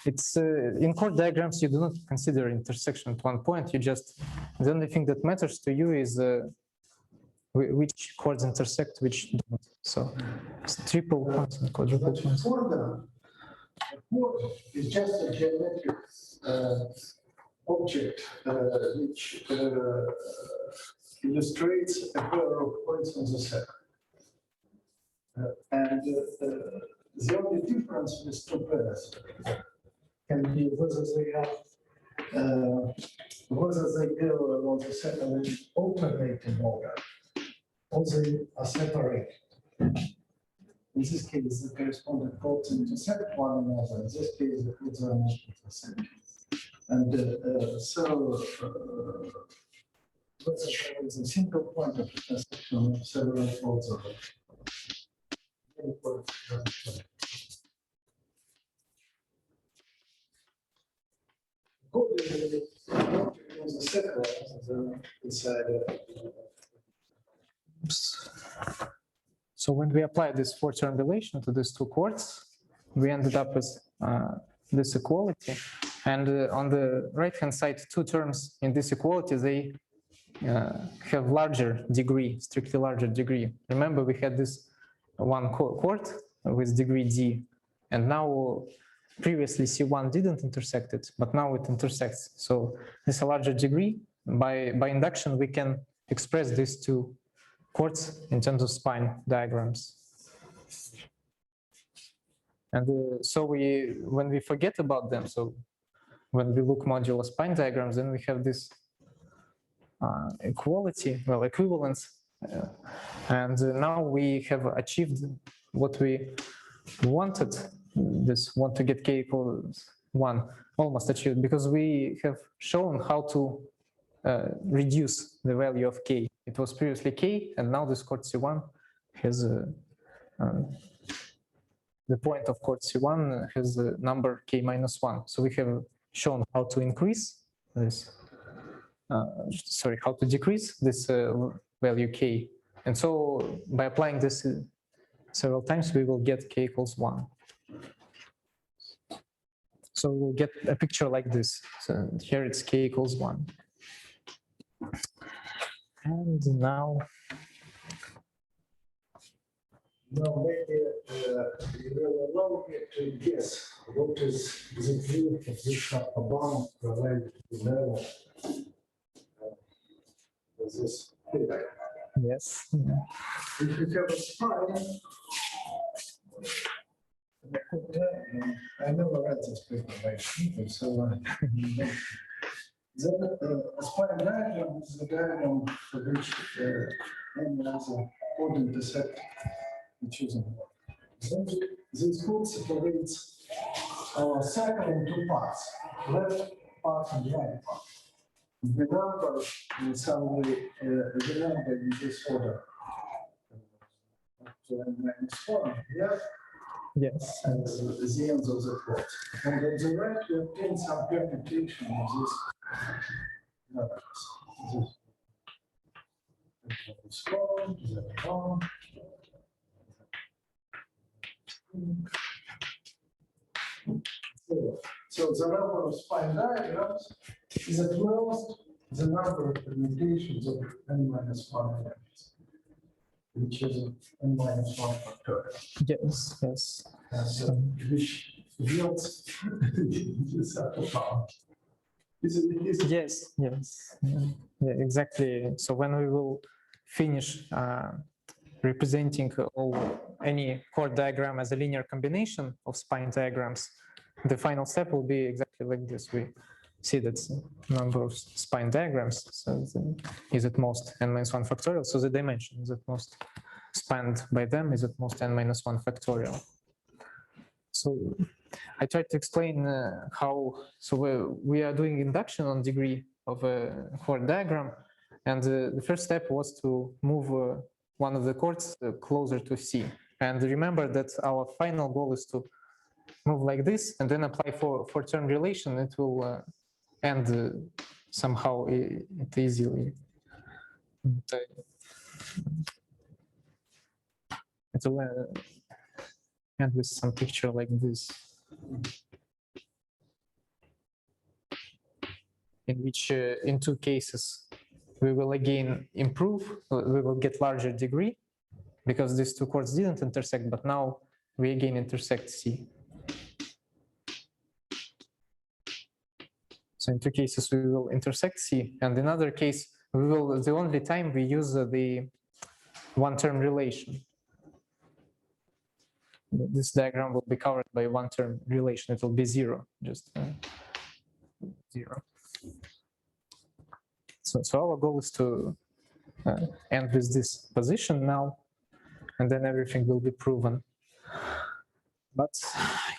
Speaker 6: It's in chord diagrams you do not consider intersection at one point. You just, the only thing that matters to you is which chords intersect, which don't. So it's triple points and quadruple points.
Speaker 1: For them, a chord is just a geometric object which illustrates a pair of points on the set. And the only difference with two pairs can be whether they have whether they go along the set in alternating order or they are separated. In this case, the corresponding chords intersect one another. In this case, the chords are not intersecting. And so whether there is a single point of intersection of several chords or
Speaker 6: So when we apply this four-term relation to these two chords, we ended up with this equality. And on the right-hand side, two terms in this equality, they have larger degree, strictly larger degree. Remember, we had this one chord with degree D, and now previously C1 didn't intersect it, but now it intersects. So this is a larger degree. By induction, we can express these two chords in terms of spine diagrams. And so when we forget about them, so when we look modulo spine diagrams, then we have this equality, well, equivalence. And now we have achieved what we wanted, this want to get k equals 1, almost achieved, because we have shown how to reduce the value of k. It was previously k, and now this chord C1 has the point of chord C1 has the number k minus 1. So we have shown how to increase this, how to decrease this value k. And so by applying this several times, we will get k equals 1. So we'll get a picture like this. So here it's k equals 1. And now,
Speaker 1: maybe you will allow me to guess what is the view of this upper bound related to the level of this figure.
Speaker 6: yes.
Speaker 1: If you have a spine, I never read this paper by Chmutov, so then a spine diagram is the diagram for which any other chord intersect the chosen one. Then this chord separates our circle in two parts, left part and right part. The number in some way, the number in this order, up to n minus 1, yeah?
Speaker 6: Yes.
Speaker 1: And the ends of the chord. And on the right, we obtain some permutation of this numbers. This one, that one. So the number of spine diagrams is at most the number of permutations of n minus 1 elements, which is n minus 1 factorial.
Speaker 6: Yes, yes.
Speaker 1: Which yields this upper bound. Is it?
Speaker 6: Yes, yes. Yeah, exactly. So when we will finish representing any chord diagram as a linear combination of spine diagrams, the final step will be exactly like this. We see that number of spine diagrams is at most n minus 1 factorial. So the dimension is at most spanned by them is at most n minus 1 factorial. So I tried to explain how, so we are doing induction on degree of a chord diagram. And the first step was to move one of the chords closer to C. And remember that our final goal is to move like this and then apply for term relation. It will end somehow it easily. It will end with some picture like this, in which in two cases we will again improve, we will get larger degree because these two chords didn't intersect, but now we again intersect C. So in two cases we will intersect C, and in another case we will, the only time we use the one-term relation. This diagram will be covered by one-term relation. It will be 0, just 0. So our goal is to end with this position now, and then everything will be proven. But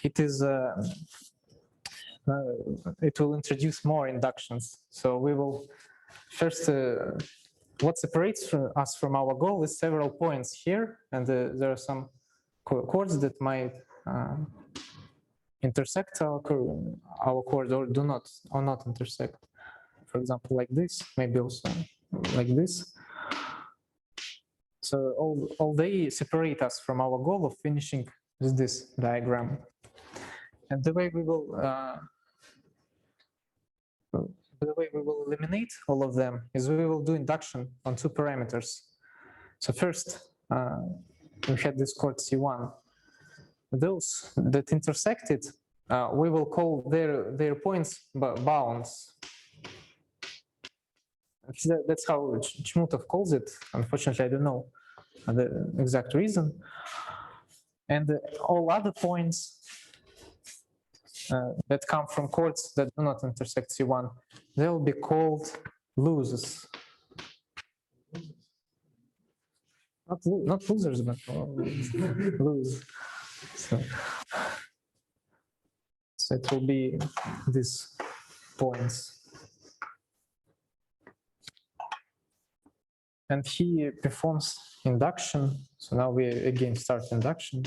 Speaker 6: it is it will introduce more inductions. So we will first what separates us from our goal is several points here, and there are some chords that might intersect our chord or do not or not intersect. For example, like this, maybe also like this. So all they separate us from our goal of finishing with this diagram. And the way we will eliminate all of them is we will do induction on two parameters. So first, we had this chord C1. Those that intersected, we will call their points bounds. That's how Chmutov calls it. Unfortunately, I don't know the exact reason. And all other points that come from chords that do not intersect C1, they will be called losers. Not losers, but lose. So it will be these points. And he performs induction. So now we again start induction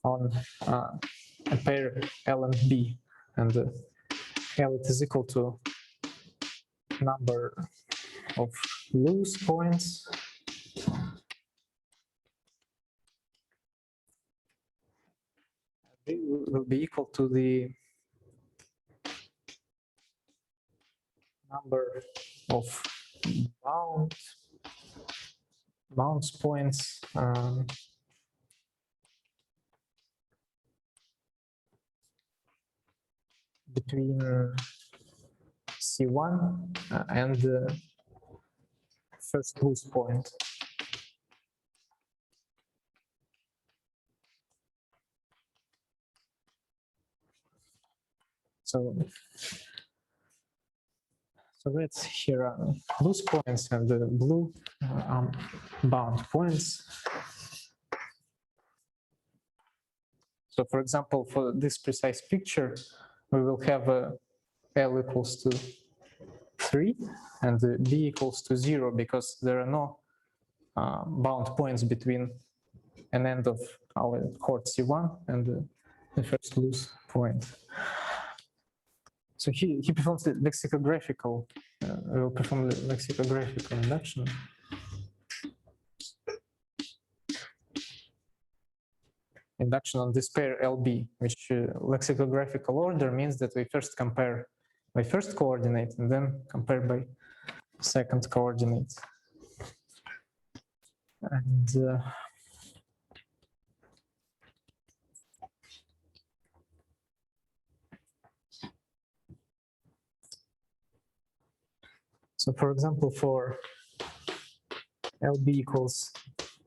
Speaker 6: on a pair L and B, and L is equal to number of loose points will be equal to the number of bounce points between C1 and the first loose point. So let's here loose points and the blue bound points. So for example, for this precise picture, we will have L equals to 3 and B equals to 0 because there are no bound points between an end of our chord C1 and the first loose point. So he performs the lexicographical, will perform the lexicographical induction. Induction on this pair LB, which lexicographical order means that we first compare by first coordinate and then compare by second coordinate. And so for example, for LB equals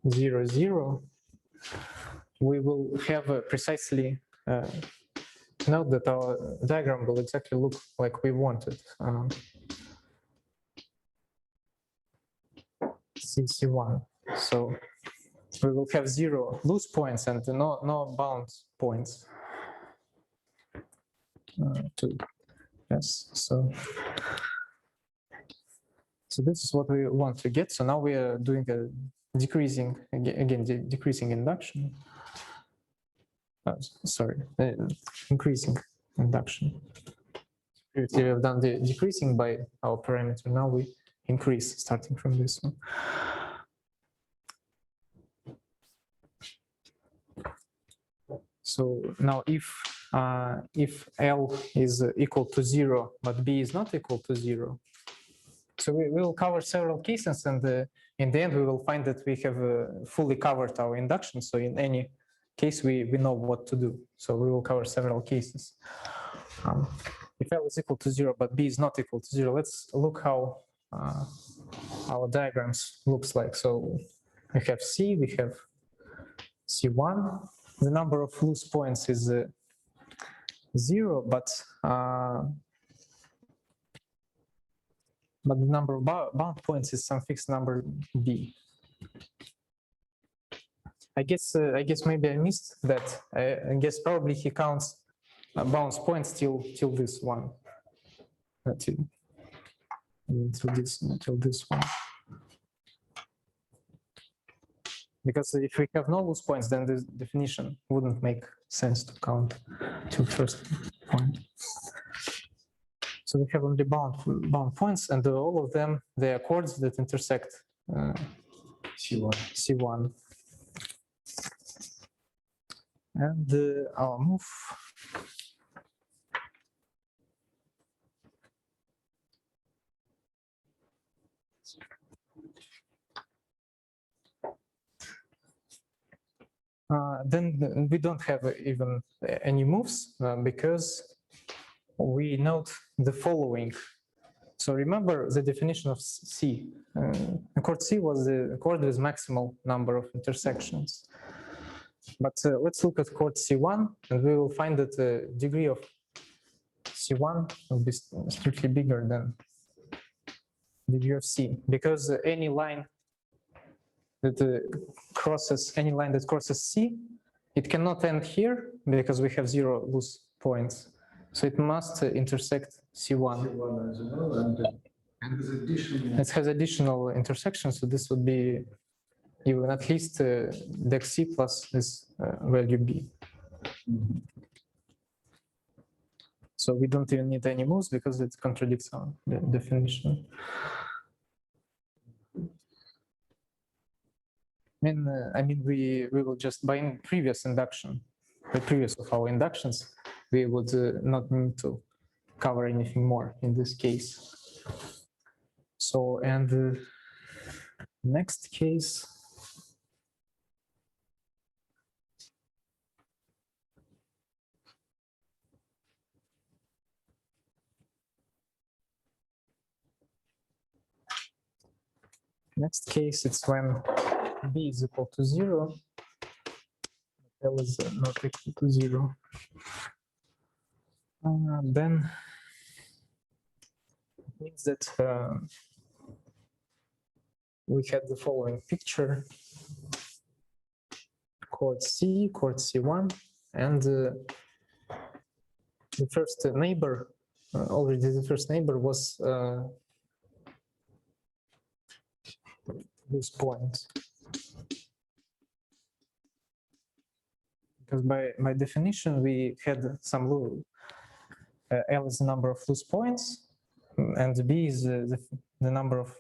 Speaker 6: 0, 0, we will have precisely note that our diagram will exactly look like we wanted. CC1. So we will have 0 loose points and no bound points. Yes. So this is what we want to get. So now we are doing a decreasing decreasing induction. Increasing induction. We have done the decreasing by our parameter. Now we increase starting from this one. So now if L is equal to 0 but B is not equal to 0, so we will cover several cases, and in the end we will find that we have fully covered our induction. So in any case we know what to do. So we will cover several cases. If L is equal to 0 but B is not equal to 0, let's look how our diagrams looks like. So we have C, we have C1. The number of loose points is 0, but the number of bound points is some fixed number B. I guess maybe I missed that. I guess probably he counts bounce points till this one, till this one. Because if we have no loose points, then this definition wouldn't make sense to count till first point. So we have only bound points, and all of them, they are chords that intersect C1. And our move. Then we don't have even any moves because we note the following So remember the definition of C. A chord C was the chord with maximal number of intersections. But let's look at chord C1, and we will find that the degree of C1 will be strictly bigger than degree of C, because any line that crosses C, it cannot end here because we have 0 loose points. So it must intersect C1.
Speaker 1: C1 as well, and with additional.
Speaker 6: It has additional intersections, so this would be even at least dex C plus this value B. So we don't even need any moves because it contradicts our definition. I mean, we will just by previous induction, the previous of our inductions, we would not need to cover anything more in this case. So, and next case. Next case, it's when B is equal to 0, L is not equal to 0. Then it means that we had the following picture: chord C, chord C1, and the first neighbor, already the first neighbor was this point. Because by definition, we had some L is the number of loose points, and B is the number of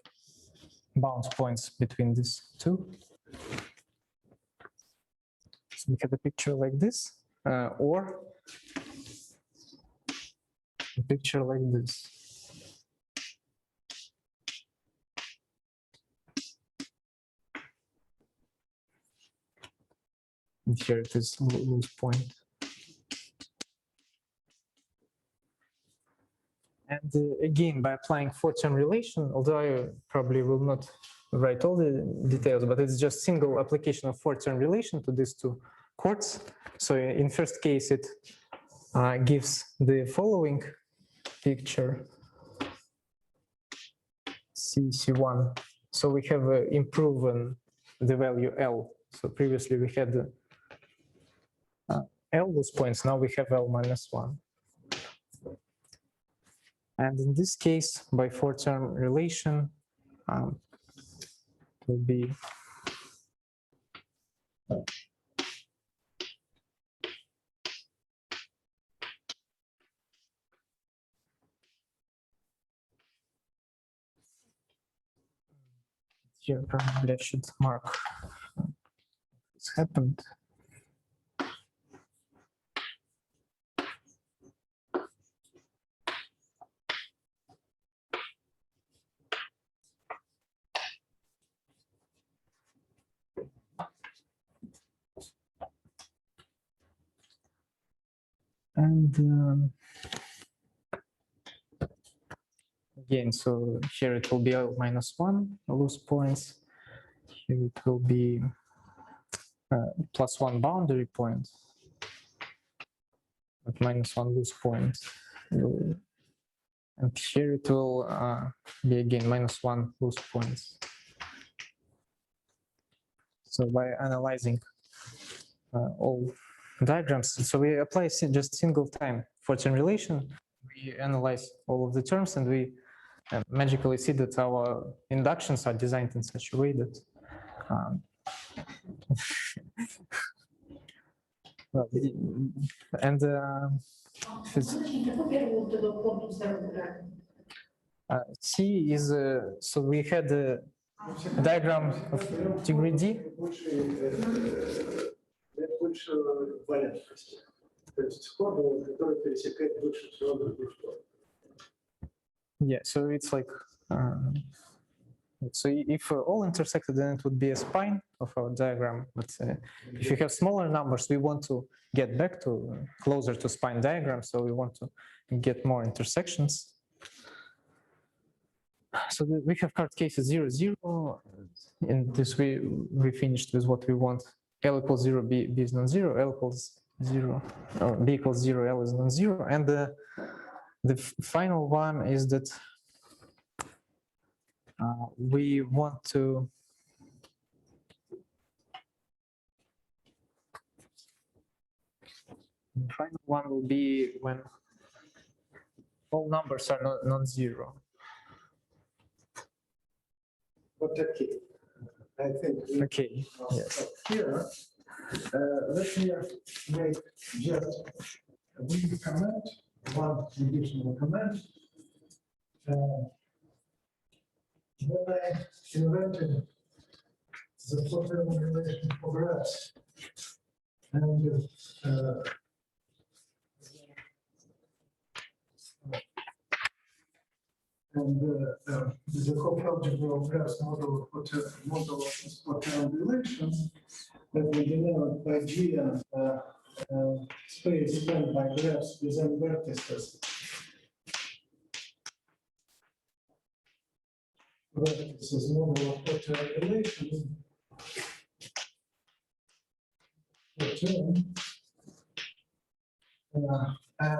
Speaker 6: bound points between these two. So we have a picture like this, or a picture like this. And here it is loose point. And again, by applying four-term relation, although I probably will not write all the details, but it's just single application of four-term relation to these two chords. So in first case, it gives the following picture, C1. So we have improved the value L. So previously we had L loose points, now we have L minus 1. And in this case, by four-term relation, it will be here. Probably I should mark what's happened. And again, so here it will be L minus 1 loose points. Here it will be plus 1 boundary point, but minus 1 loose point. And here it will be again minus 1 loose points. So by analyzing all diagrams, so we apply just single time four-term relation, we analyze all of the terms, and we magically see that our inductions are designed in such a way that well, and C is so we had a diagram of degree D. Yeah, so it's like so if all intersected, then it would be a spine of our diagram. But if you have smaller numbers, we want to get back to closer to spine diagram, so we want to get more intersections. So we have card cases 0, 0. In this we finished with what we want. L equals 0, B is non-zero, L equals 0, or B equals 0, L is non-zero. And the final one is that we want to the final one will be when all numbers are non-zero.
Speaker 1: But okay, I think we
Speaker 6: Okay,
Speaker 1: will
Speaker 6: yes.
Speaker 1: stop here. Let me make just a brief comment, one additional comment. When I invented the polynomial relation for graphs, and the co-algebra of graphs model of polynomial relations that we denote by G and space spanned by graphs with n vertices. Vertices model of polynomial relations. And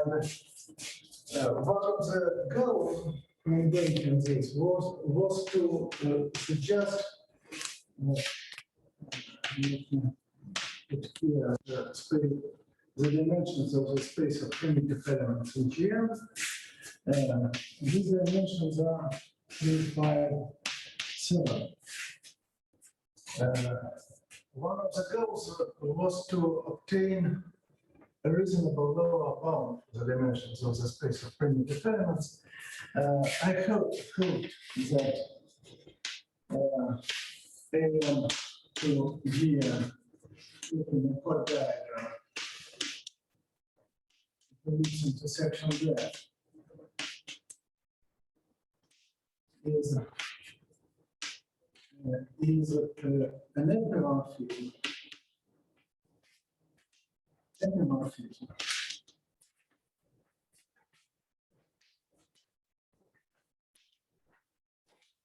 Speaker 1: one of the goals in inventing this was to suggest put here the dimensions of the space of primitive elements in GM. These dimensions are 3, 5, 7. One of the goals was to obtain a reasonable lower bound for the dimensions of the space of primitive elements. I hoped that A1 to GM in a chord diagram this intersection graph is an endomorphism.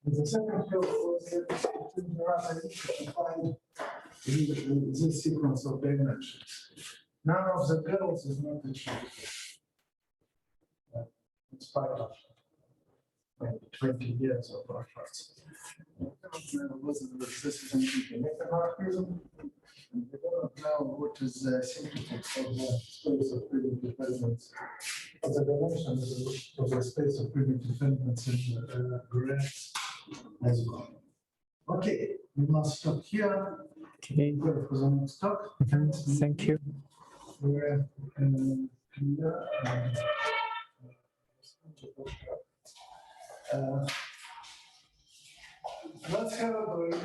Speaker 1: And the second goal was that it would be rather easy to find this sequence of dimensions. None of the goals is not achieved. In spite of maybe 20 years of efforts. This is an endomorphism. And we don't know what is the asymptotic of the space of primitive elements. The dimensions of the space of primitive elements in graphs as well. Okay, we must stop here.
Speaker 6: Okay.
Speaker 1: Go for the next talk.
Speaker 6: Thank you.
Speaker 1: We're here. Let's have a break.